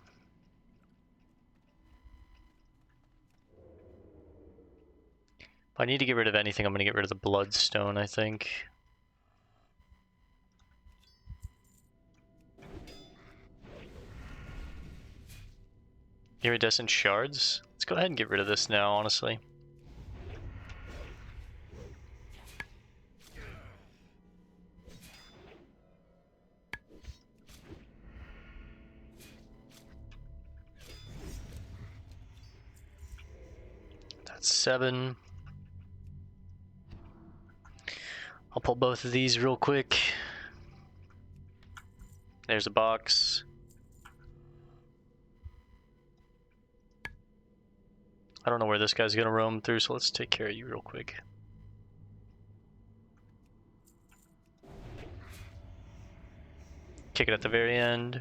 If I need to get rid of anything, I'm going to get rid of the Bloodstone, I think. Iridescent shards? Let's go ahead and get rid of this now, honestly. That's 7. I'll pull both of these real quick. There's a box. I don't know where this guy's gonna roam through, so let's take care of you real quick. Kick it at the very end.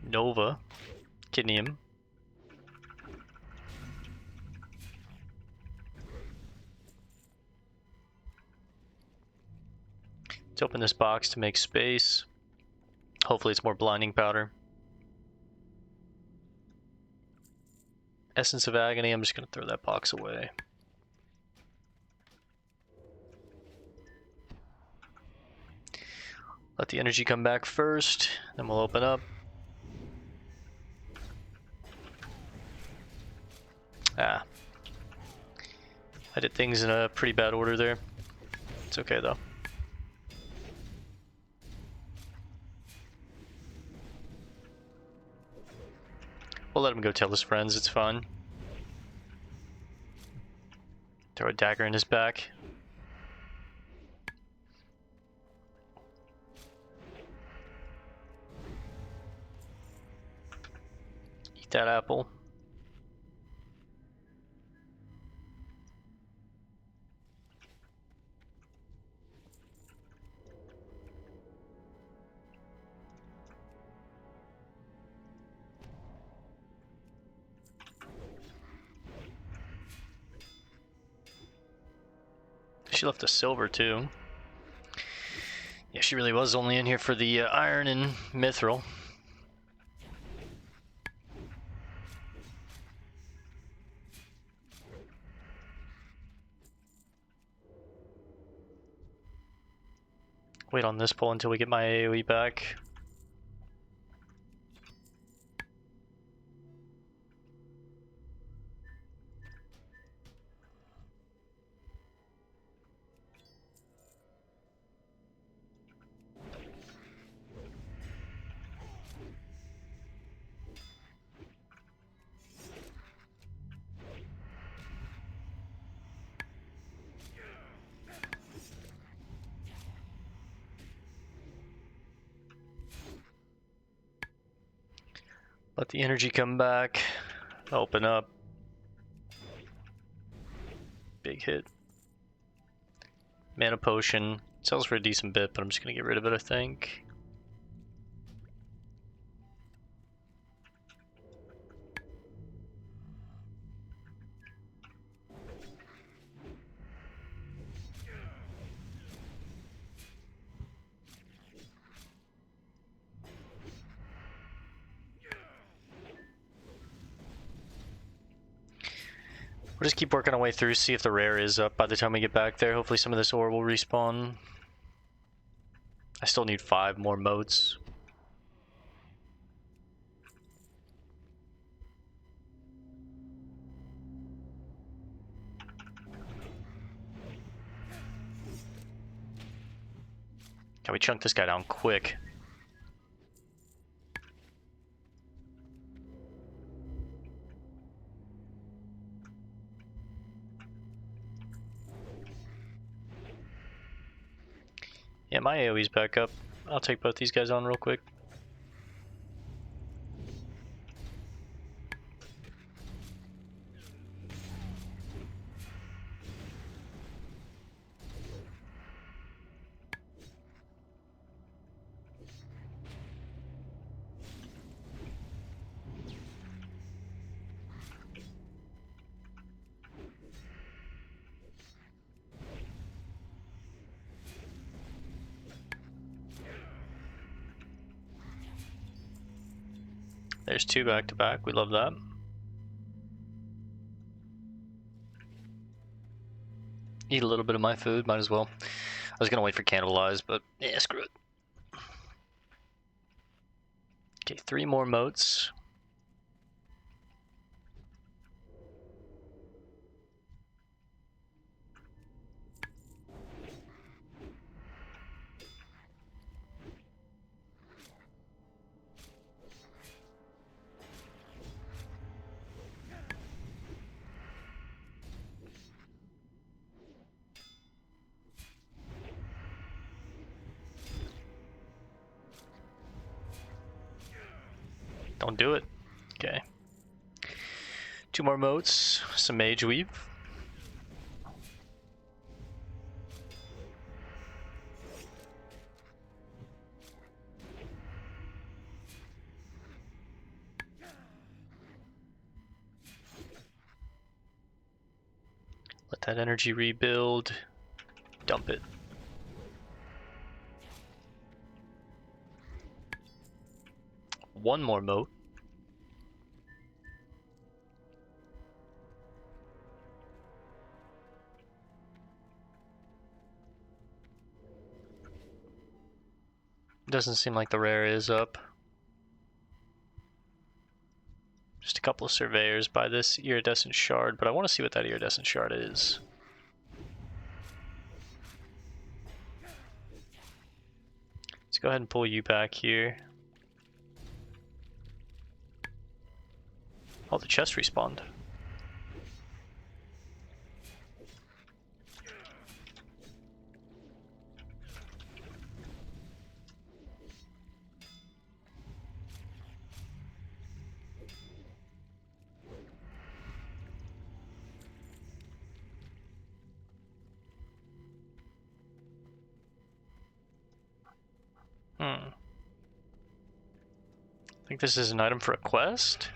Nova. Kidney him. Let's open this box to make space. Hopefully it's more blinding powder. Essence of Agony, I'm just going to throw that box away. Let the energy come back first, then we'll open up. Ah. I did things in a pretty bad order there. It's okay though. We'll let him go tell his friends, it's fine. Throw a dagger in his back. Eat that apple. She left a silver too. Yeah, she really was only in here for the iron and mithril. Wait on this pull until we get my AoE back. Let the energy come back. Open up. Big hit. Mana potion. Sells for a decent bit, but I'm just gonna get rid of it, I think. We'll just keep working our way through, see if the rare is up by the time we get back there. Hopefully some of this ore will respawn. I still need 5 more motes. Can we chunk this guy down quick? Yeah, my AoE's back up. I'll take both these guys on real quick. There's 2 back to back. We love that. Eat a little bit of my food, might as well. I was gonna wait for cannibalize, but yeah, screw it. Okay, 3 more motes. Don't do it. Okay. 2 more motes, some mage weave. Let that energy rebuild. Dump it. One more mote. Doesn't seem like the rare is up. Just a couple of surveyors by this iridescent shard, but I want to see what that iridescent shard is. go ahead and pull you back here. Oh, the chest respawned. I think this is an item for a quest.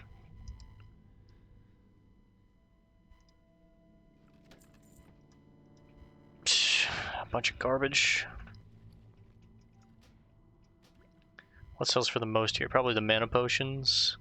Psh, a bunch of garbage. What sells for the most here? Probably the mana potions.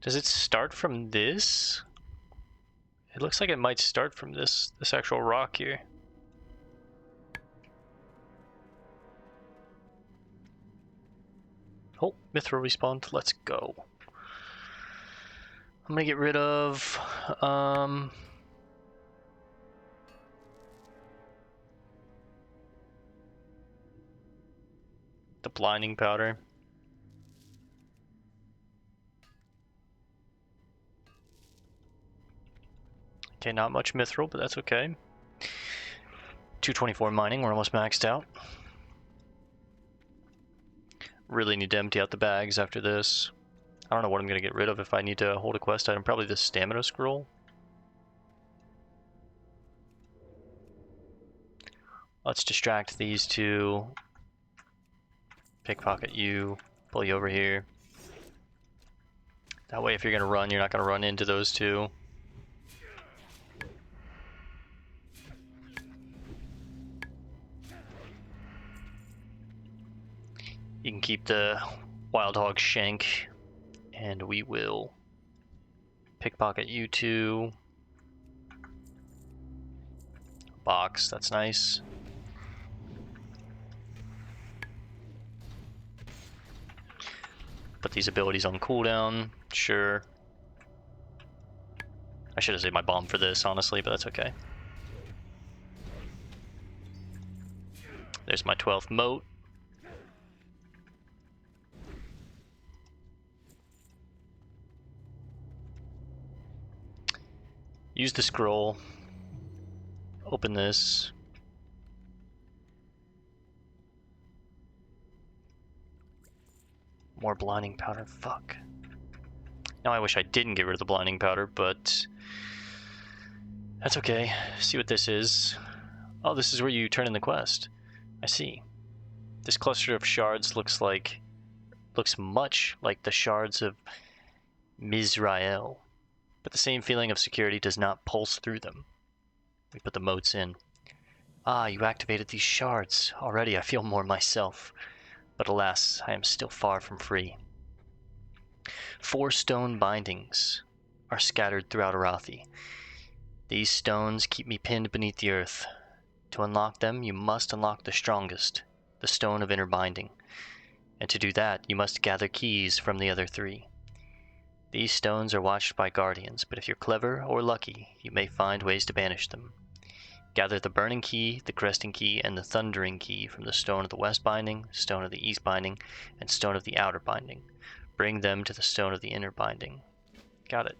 Does it start from this? It looks like it might start from this actual rock here. Oh, Mithril respawned. Let's go. I'm gonna get rid of the blinding powder. Okay, not much mithril, but that's okay. 224 mining, we're almost maxed out. Really need to empty out the bags after this. I don't know what I'm going to get rid of if I need to hold a quest item. Probably the stamina scroll. Let's distract these two. Pickpocket you. Pull you over here. That way if you're going to run, you're not going to run into those two. You can keep the Wild Hog Shank, and we will pickpocket you two. Box, that's nice. Put these abilities on cooldown, sure. I should have saved my bomb for this, honestly, but that's okay. There's my 12th mote. Use the scroll. Open this. More blinding powder, fuck. Now I wish I didn't get rid of the blinding powder, but that's okay. See what this is. Oh, this is where you turn in the quest. I see. This cluster of shards looks much like the shards of Myzrael, but the same feeling of security does not pulse through them. We put the motes in. Ah, you activated these shards. Already I feel more myself. But alas, I am still far from free. 4 stone bindings are scattered throughout Arathi. These stones keep me pinned beneath the earth. To unlock them, you must unlock the strongest, the stone of inner binding. And to do that, you must gather keys from the other 3. These stones are watched by guardians, but if you're clever or lucky, you may find ways to banish them. Gather the burning key, the cresting key, and the thundering key from the stone of the west binding, stone of the east binding, and stone of the outer binding. Bring them to the stone of the inner binding. Got it.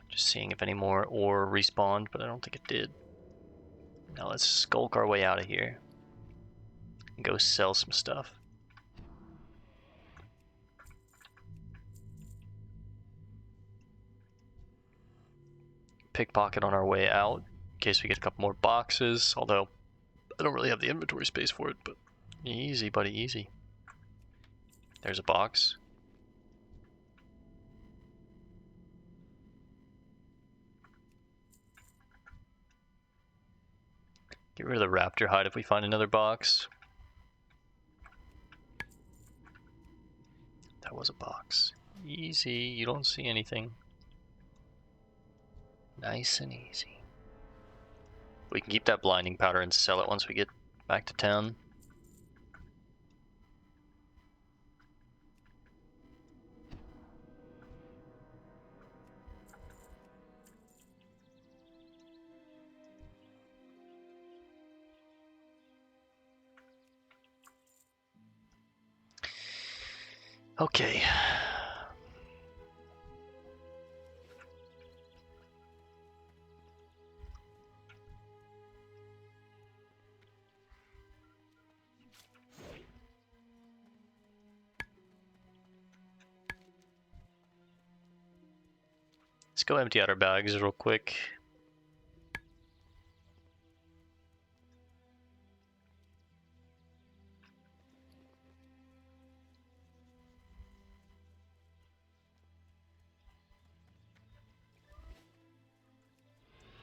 Just seeing if any more ore respawned, but I don't think it did. Now let's skulk our way out of here and go sell some stuff. Pickpocket on our way out in case we get a couple more boxes, although I don't really have the inventory space for it, but easy, buddy, easy. There's a box. Get rid of the raptor hide if we find another box. That was a box. Easy, you don't see anything. Nice and easy. We can keep that blinding powder and sell it once we get back to town. Okay. Let's go empty out our bags real quick.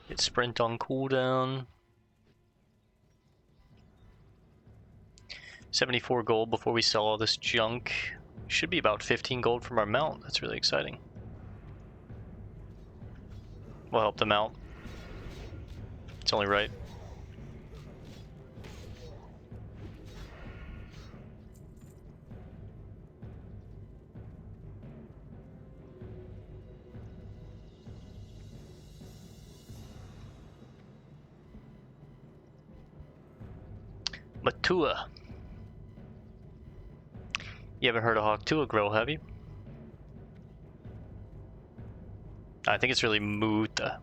Get sprint on cooldown. 74 gold before we sell all this junk. Should be about 15 gold from our mount. That's really exciting. We'll help them out. It's only right. Matua. You haven't heard of Hawktua grow, have you? I think it's really Muta.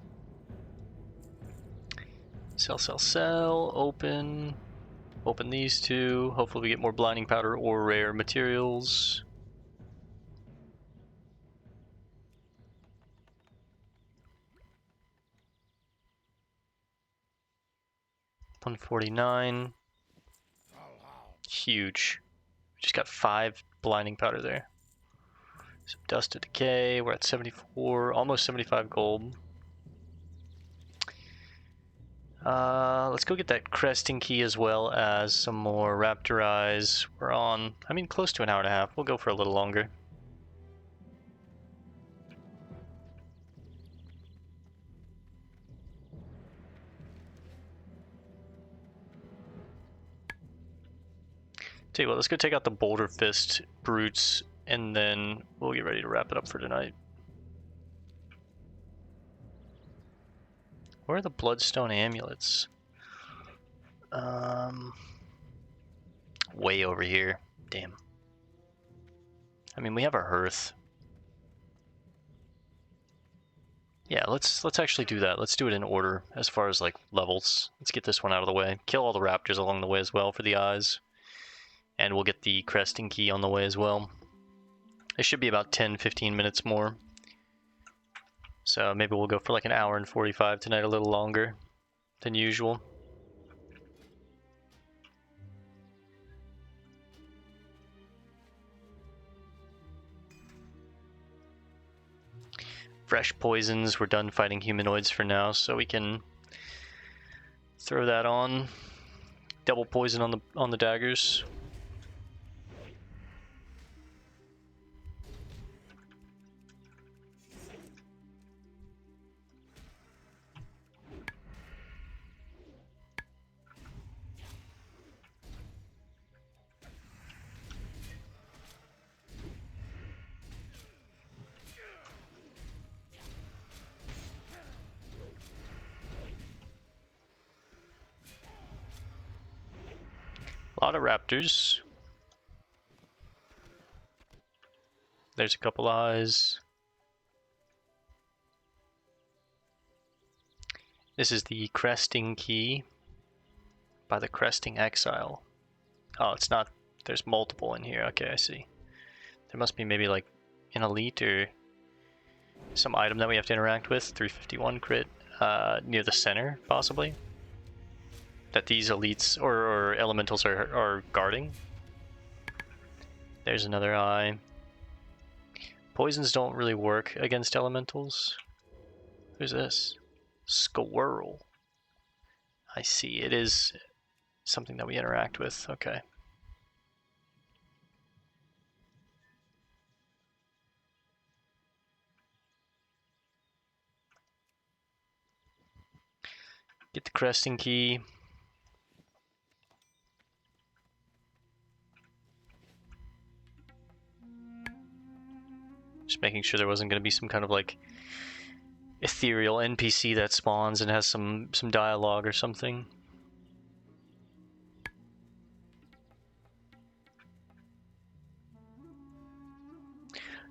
Sell, sell, sell. Open. Open these two. Hopefully we get more blinding powder or rare materials. $149. Huge. We just got 5 blinding powder there. Some dust to decay. We're at 74, almost 75 gold. Let's go get that cresting key as well as some more raptor eyes. We're on, close to an hour and a half. We'll go for a little longer. Tell you what, let's go take out the Boulderfist brutes, and then we'll get ready to wrap it up for tonight. Where are the Bloodstone Amulets? Way over here. Damn. We have our hearth. Yeah, let's actually do that. Let's do it in order as far as like levels. Let's get this one out of the way. Kill all the raptors along the way as well for the eyes. And we'll get the cresting key on the way as well. It should be about 10-15 minutes more. So maybe we'll go for like an hour and 45 tonight, a little longer than usual. Fresh poisons, we're done fighting humanoids for now, so we can throw that on. Double poison on the daggers. A lot of raptors. There's a couple eyes. This is the cresting key by the cresting exile. Oh, it's not. There's multiple in here. Okay, I see. There must be maybe like an elite or some item that we have to interact with. 351 crit near the center, possibly. That these elites or elementals are guarding. There's another eye. Poisons don't really work against elementals. Who's this? Squirrel. I see. It is something that we interact with. Okay. Get the cresting key. Just making sure there wasn't going to be some kind of like ethereal NPC that spawns and has some dialogue or something.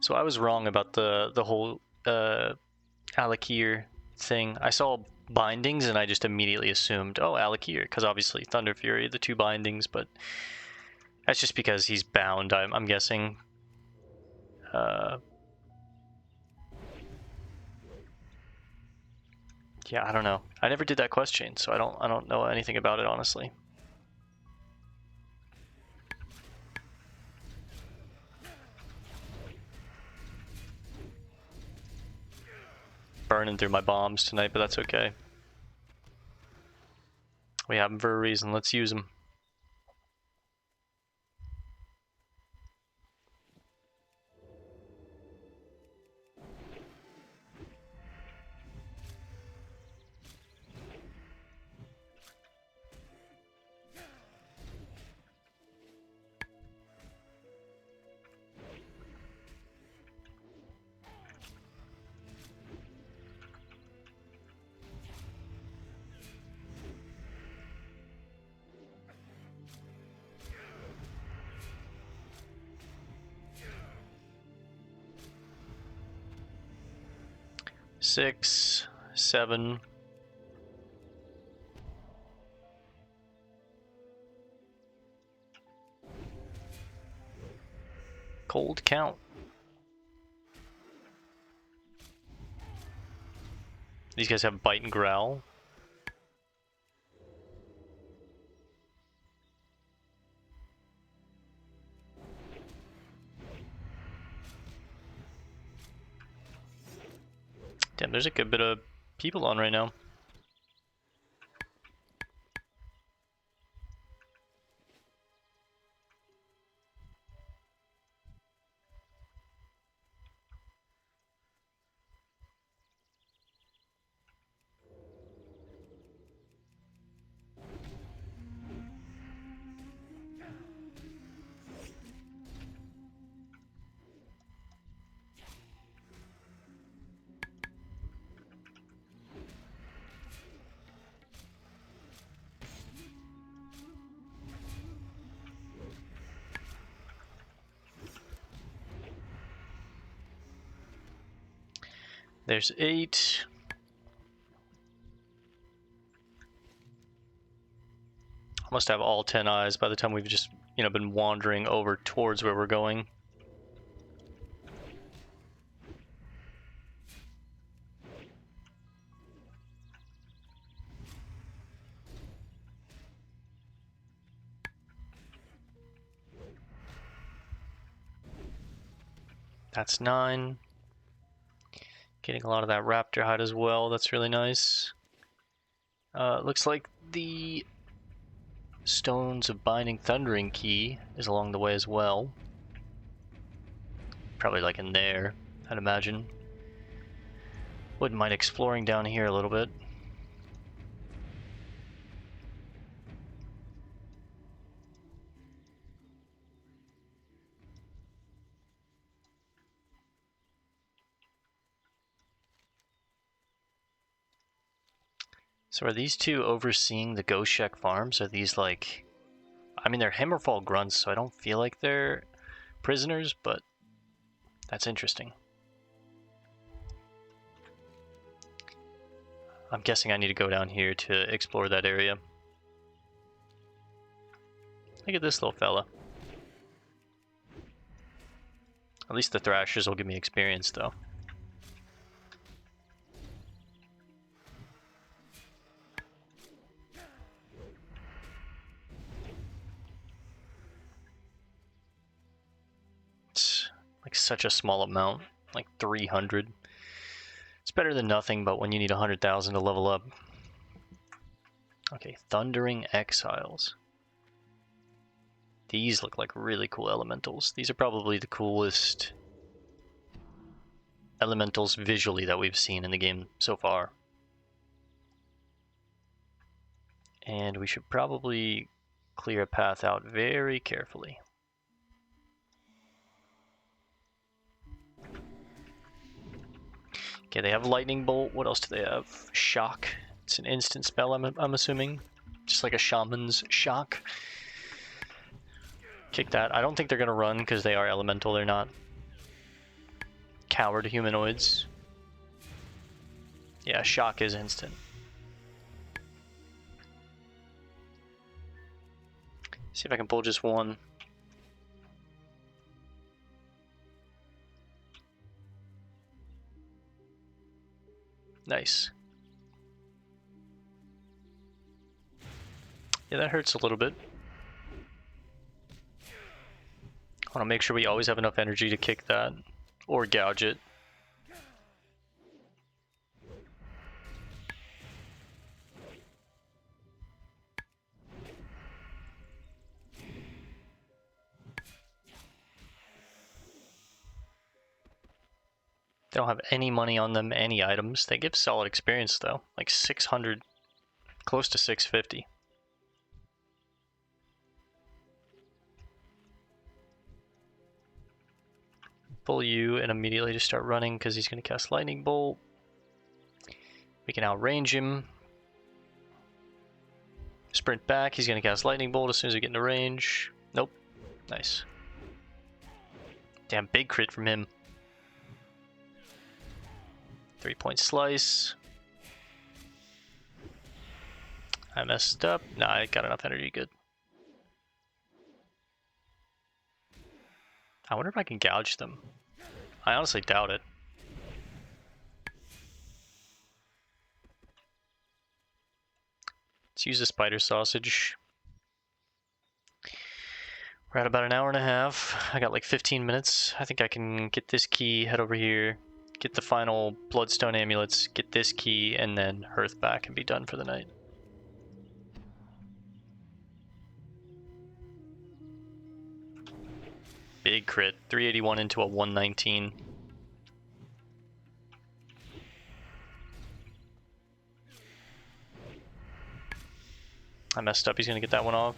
So I was wrong about the whole Alakir thing. I saw bindings and I just immediately assumed, oh, Alakir, because obviously Thunder Fury, the 2 bindings, but that's just because he's bound, I'm guessing. Yeah, I don't know. I never did that quest chain, so I don't know anything about it, honestly. Burning through my bombs tonight, but that's okay. We have them for a reason. Let's use them. Six, 7. Cold count. These guys have bite and growl. Damn, there's a good bit of people on right now. There's 8. I must have all 10 eyes by the time we've just, been wandering over towards where we're going. That's 9. Getting a lot of that raptor hide as well. That's really nice. Looks like the Stones of Binding Thundering key is along the way as well. Probably like in there, I'd imagine. Wouldn't mind exploring down here a little bit. So are these two overseeing the Goshek farms? Are these like... I mean, they're Hammerfall grunts, so I don't feel like they're prisoners, but that's interesting. I'm guessing I need to go down here to explore that area. Look at this little fella. At least the thrashers will give me experience, though. Like such a small amount, like 300. It's better than nothing, but when you need 100,000 to level up, Okay, Thundering Exiles. These look like really cool elementals. These are probably the coolest elementals visually that we've seen in the game so far. And we should probably clear a path out very carefully. Okay, they have Lightning Bolt. What else do they have? Shock. It's an instant spell, I'm assuming. Just like a Shaman's Shock. Kick that. I don't think they're going to run because they are elemental. They're not coward humanoids. Yeah, Shock is instant. See if I can pull just one. Nice. Yeah, that hurts a little bit. I want to make sure we always have enough energy to kick that or gouge it. They don't have any money on them, any items. They give solid experience though, like 600, close to 650. Pull you and immediately just start running because he's going to cast Lightning Bolt. We can outrange him. Sprint back, he's going to cast Lightning Bolt as soon as we get into range. Nope. Nice. Damn, big crit from him. 3-point slice. I messed up. Nah, I got enough energy, good. I wonder if I can gouge them. I honestly doubt it. Let's use the spider sausage. We're at about an hour and a half. I got like 15 minutes. I think I can get this key, head over here, get the final Bloodstone Amulets, get this key, and then hearth back and be done for the night. Big crit, 381 into a 119. I messed up, he's gonna get that one off.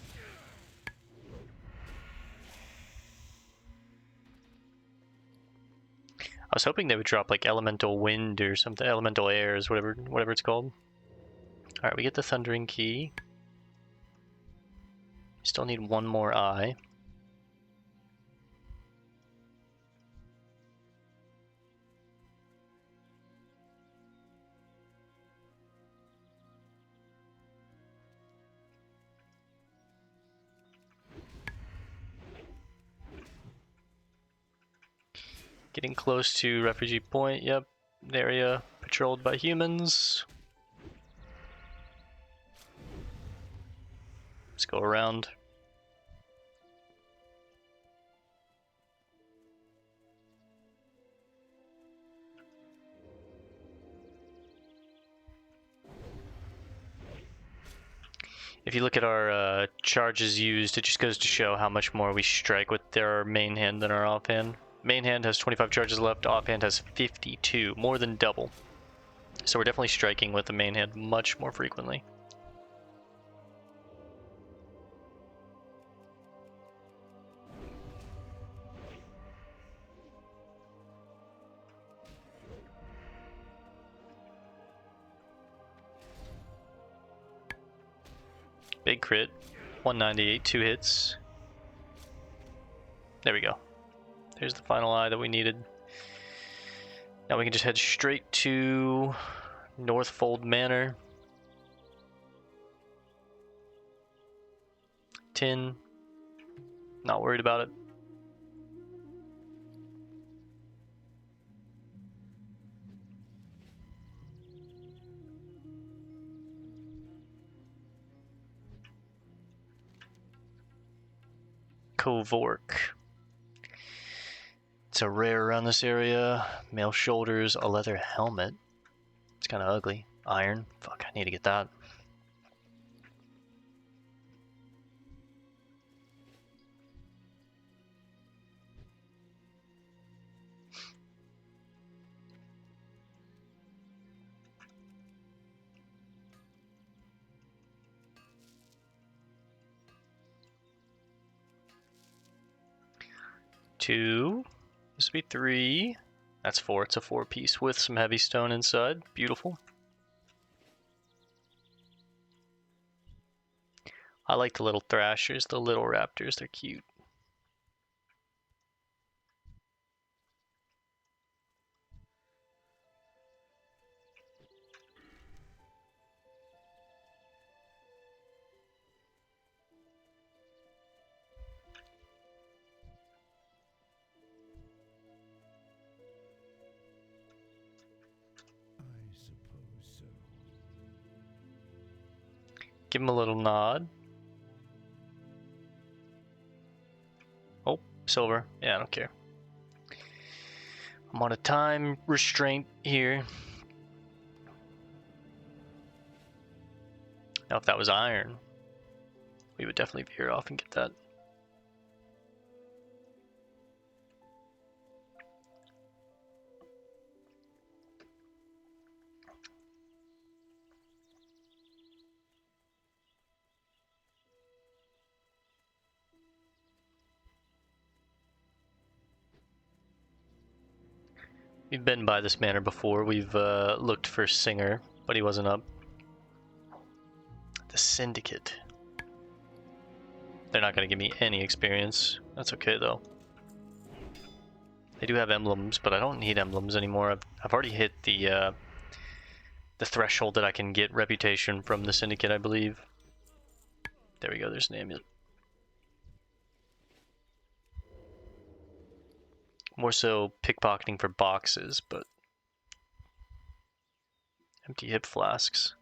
I was hoping they would drop like elemental wind or something, elemental airs, whatever it's called. Alright, we get the thundering key. Still need one more eye. Getting close to Refugee Point, yep. The area patrolled by humans. Let's go around. If you look at our charges used, it just goes to show how much more we strike with their main hand than our offhand. Main hand has 25 charges left, offhand has 52, more than double. So we're definitely striking with the main hand much more frequently. Big crit, 198, 2 hits. There we go. There's the final eye that we needed. Now we can just head straight to Northfold Manor. Tin. Not worried about it. Kovork. It's a rare around this area. Male shoulders, a leather helmet. It's kind of ugly. Iron. Fuck, I need to get that. 2. This would be 3. That's 4. It's a 4-piece with some heavy stone inside. Beautiful. I like the little thrashers, the little raptors. They're cute. I suppose so. Give him a little nod. Oh, silver. Yeah, I don't care. I'm on a time restraint here. Now, if that was iron, we would definitely veer off and get that. We've been by this manor before. We've looked for Singer, but he wasn't up. The Syndicate. They're not going to give me any experience. That's okay, though. They do have emblems, but I don't need emblems anymore. I've already hit the threshold that I can get reputation from the Syndicate, I believe. There we go, there's an amulet. More so pickpocketing for boxes, but empty hip flasks.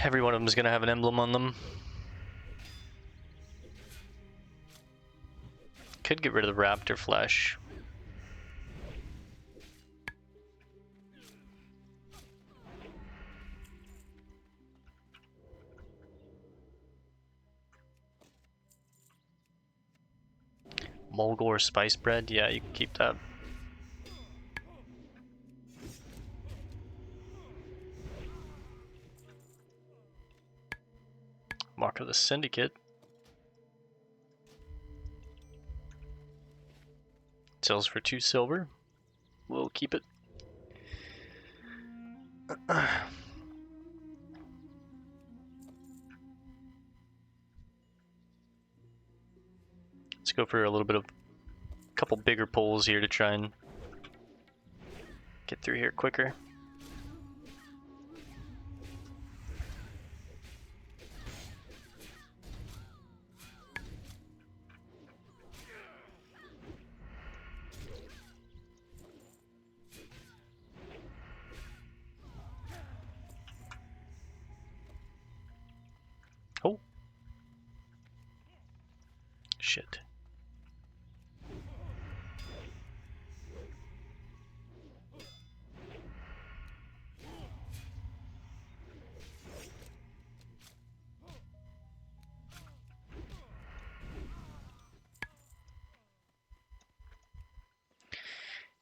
Every one of them is going to have an emblem on them. Could get rid of the raptor flesh. Mulgore spice bread, yeah, you can keep that. Mark of the Syndicate. Sells for 2 silver. We'll keep it. Let's go for a little bit of a couple bigger poles here to try and get through here quicker. Oh. Shit.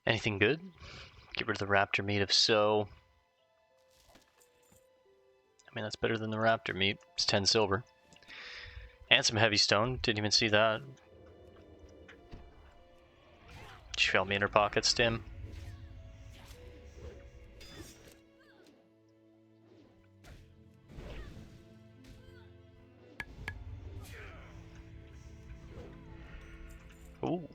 Anything good? Get rid of the raptor meat if so. I mean, that's better than the raptor meat. It's 10 silver. And some heavy stone. Didn't even see that. She felt me in her pockets, Tim. Ooh.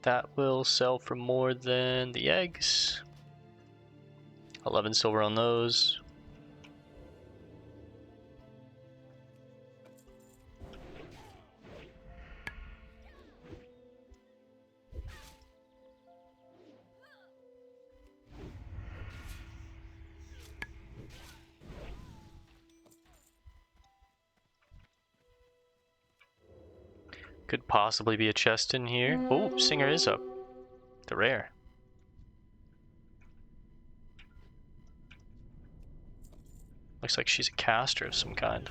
That will sell for more than the eggs. 11 silver on those. Could possibly be a chest in here. Oh, Singer is up. The rare. Looks like she's a caster of some kind.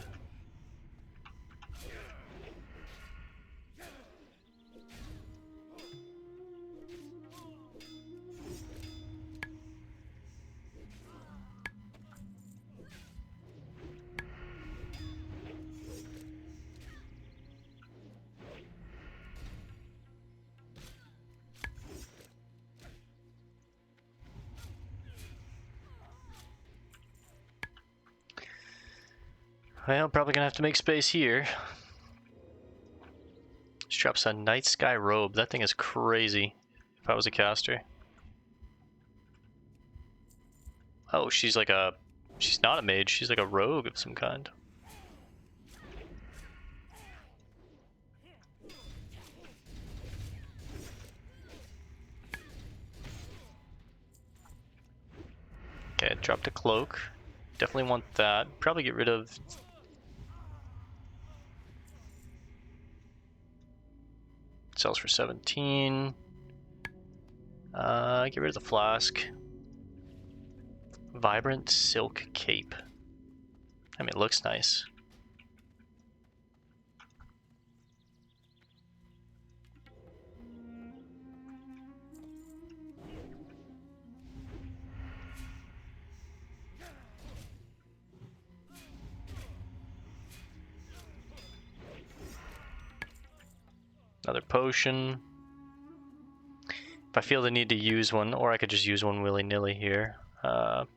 Well, probably gonna have to make space here. She drops a night sky robe. That thing is crazy. If I was a caster. Oh, she's like a... She's not a mage. She's like a rogue of some kind. Okay, dropped a cloak. Definitely want that. Probably get rid of... Sells for 17. Get rid of the flask. Vibrant silk cape. I mean, it looks nice. Another potion. If I feel the need to use one, or I could just use one willy-nilly here. I'll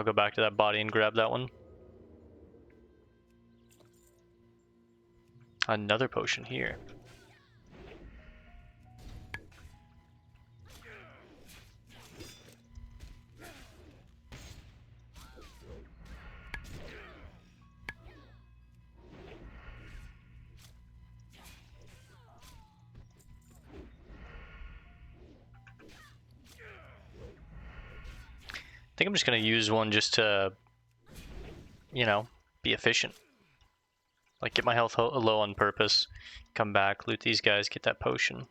go back to that body and grab that one. Another potion here. I think I'm just going to use one just to, you know, be efficient. Like, get my health low on purpose, come back, loot these guys, get that potion.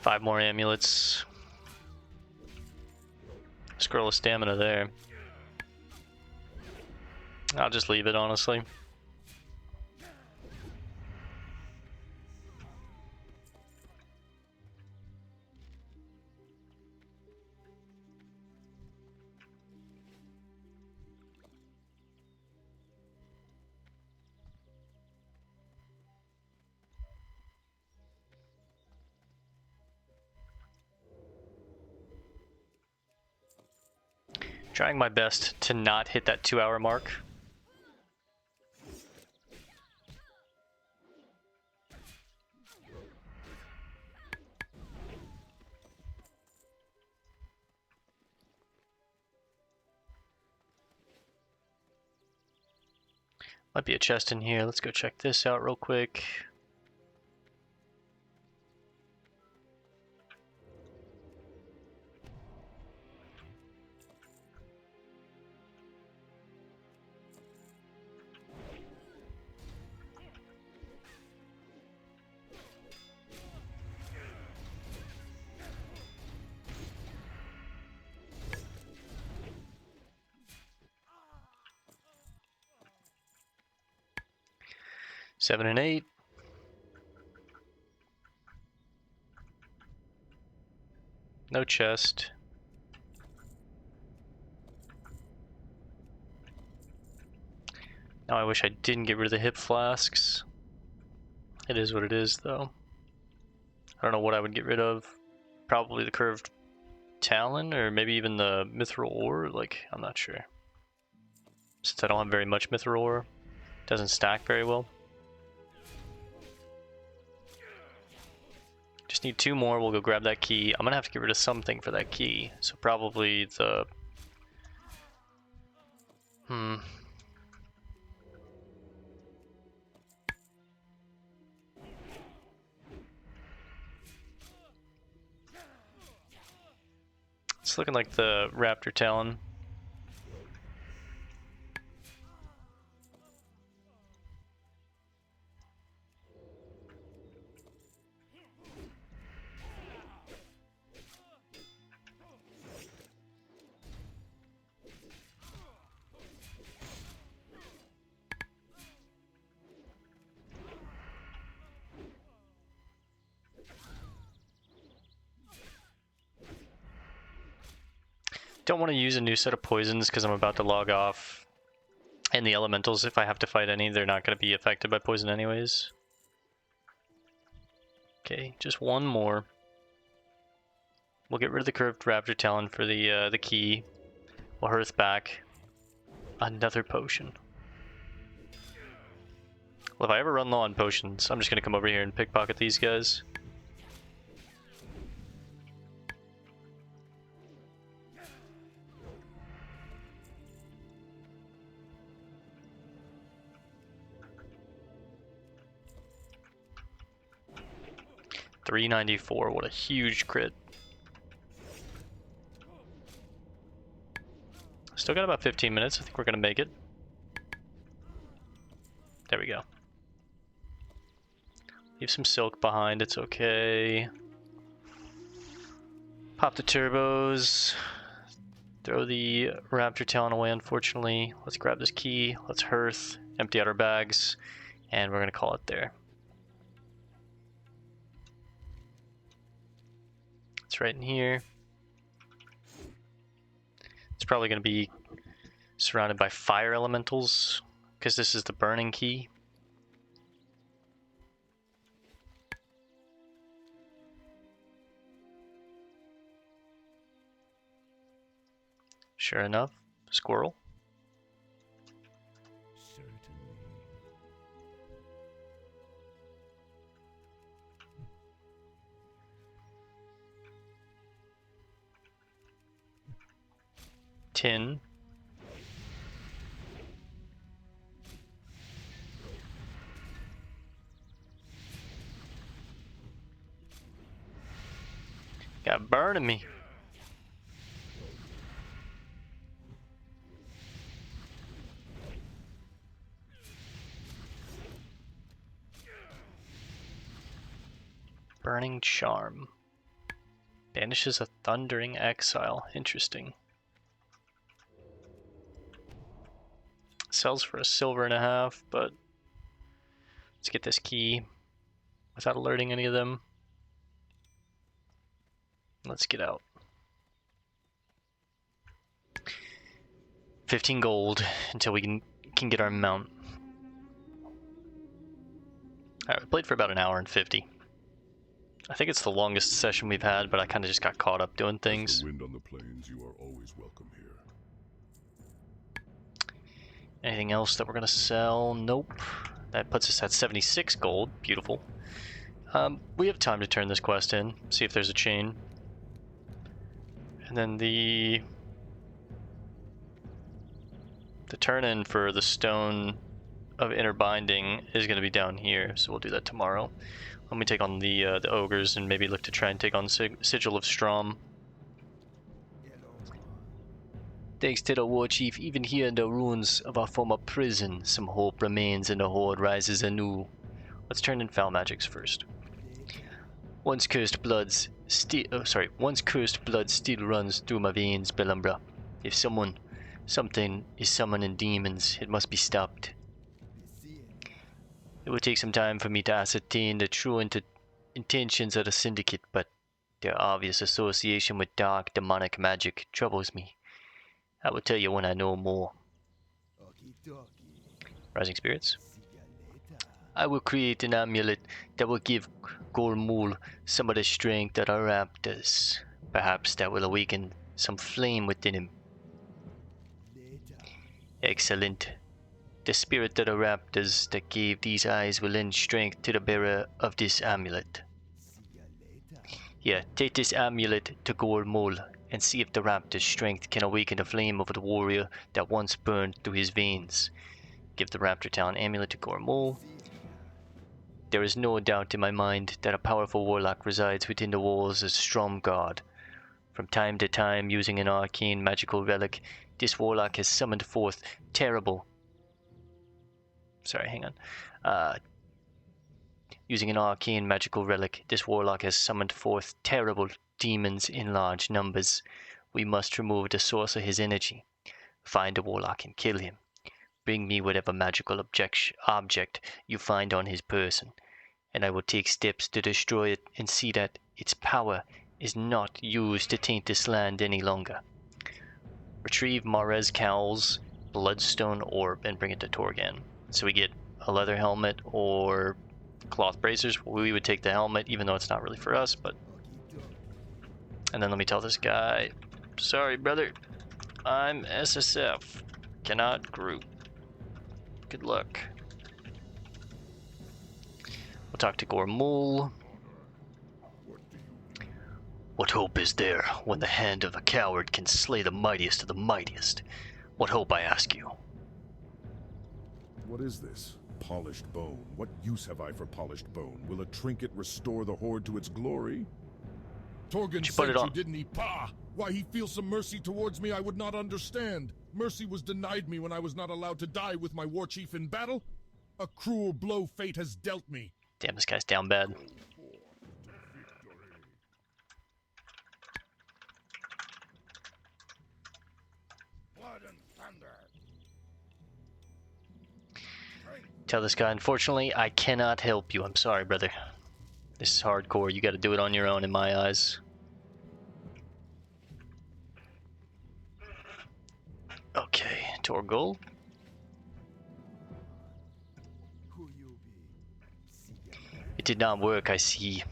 Five more amulets. Scroll of stamina there. I'll just leave it, honestly. Trying my best to not hit that 2-hour mark. Might be a chest in here. Let's go check this out real quick. Seven and 8. No chest. Now I wish I didn't get rid of the hip flasks. It is what it is, though. I don't know what I would get rid of. Probably the curved talon, or maybe even the mithril ore. Like, I'm not sure. Since I don't have very much mithril ore, it doesn't stack very well. Just need 2 more, we'll go grab that key. I'm gonna have to get rid of something for that key. So probably the... It's looking like the raptor talon. Don't want to use a new set of poisons because I'm about to log off. And the elementals, if I have to fight any, they're not going to be affected by poison anyways. Okay, just one more. We'll get rid of the curved raptor talon for the key. We'll hearth back. Another potion. Well, if I ever run low on potions, I'm just going to come over here and pickpocket these guys. $394, what a huge crit. Still got about 15 minutes, I think we're gonna make it. There we go. Leave some silk behind, it's okay. Pop the turbos. Throw the raptor talon away, unfortunately. Let's grab this key, let's hearth, empty out our bags, and we're gonna call it there. It's right in here. It's probably going to be surrounded by fire elementals because this is the burning key. Sure enough, squirrel. Certainly. 10. Got burning me. Burning charm. Banishes a thundering exile. Interesting. Sells for $1.50, but let's get this key without alerting any of them. Let's get out. 15 gold until we can get our mount. Alright, we played for about an hour and 50. I think it's the longest session we've had, but I kind of just got caught up doing things. As the wind on the plains, you are always welcome here. Anything else that we're going to sell? Nope. That puts us at 76 gold. Beautiful. We have time to turn this quest in, see if there's a chain. And then the turn-in for the Stone of Inner Binding is going to be down here, so we'll do that tomorrow. When we take on the ogres and maybe look to try and take on Sigil of Strom. Thanks to the war chief, even here in the ruins of our former prison, some hope remains and the horde rises anew. Let's turn in foul magics first. Once cursed blood still runs through my veins, Belumbra. If something is summoning demons, it must be stopped. It will take some time for me to ascertain the true intentions of the Syndicate, but their obvious association with dark demonic magic troubles me. I will tell you when I know more. Rising Spirits. I will create an amulet that will give Gormul some of the strength that our raptors. Perhaps that will awaken some flame within him. Excellent. The spirit of the raptors that gave these eyes will lend strength to the bearer of this amulet. Here, take this amulet to Gormul and see if the raptor's strength can awaken the flame of the warrior that once burned through his veins. Give the raptor talon amulet to Gormul. There is no doubt in my mind that a powerful warlock resides within the walls of Stromgard. From time to time, using an arcane magical relic, this warlock has summoned forth using an arcane magical relic, this warlock has summoned forth terrible demons in large numbers. We must remove the source of his energy. Find the warlock and kill him. Bring me whatever magical object you find on his person, and I will take steps to destroy it and see that its power is not used to taint this land any longer. Retrieve Marez Cowl's Bloodstone Orb and bring it to Tor'gan. So we get a leather helmet or cloth bracers. We would take the helmet, even though it's not really for us, but... And then let me tell this guy, sorry, brother, I'm SSF. Cannot group. Good luck. We'll talk to Gormul. What hope is there when the hand of a coward can slay the mightiest of the mightiest? What hope, I ask you? What is this? Polished bone. What use have I for polished bone? Will a trinket restore the horde to its glory? Tor'gan sent you, didn't he? Pah! Why he feels some mercy towards me I would not understand. Mercy was denied me when I was not allowed to die with my war chief in battle. A cruel blow fate has dealt me. Damn, this guy's down bad. Tell this guy, unfortunately, I cannot help you. I'm sorry, brother. This is hardcore. You gotta do it on your own in my eyes. Okay, Tor'gul. It did not work, I see.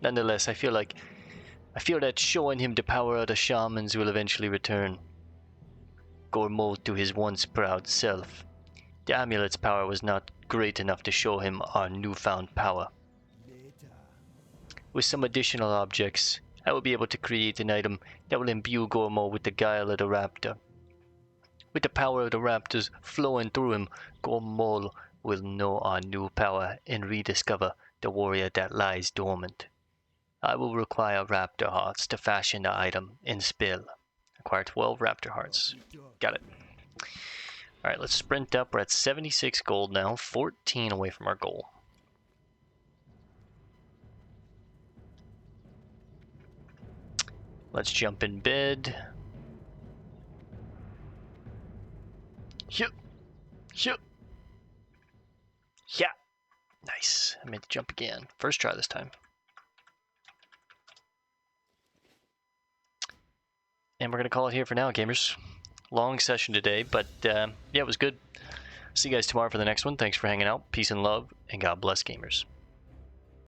Nonetheless, I feel that showing him the power of the shamans will eventually return Gormul to his once proud self. The amulet's power was not great enough to show him our newfound power. With some additional objects, I will be able to create an item that will imbue Gormul with the guile of the raptor. With the power of the raptors flowing through him, Gormul will know our new power and rediscover the warrior that lies dormant. I will require raptor hearts to fashion the item and spell. Acquire 12 raptor hearts. Got it. Alright, let's sprint up. We're at 76 gold now, 14 away from our goal. Let's jump in bed. Yup. Yup. Yeah. Nice. I made the jump again. First try this time. And we're going to call it here for now, gamers. Long session today, but yeah, it was good. See you guys tomorrow for the next one. Thanks for hanging out. Peace and love, and God bless, gamers.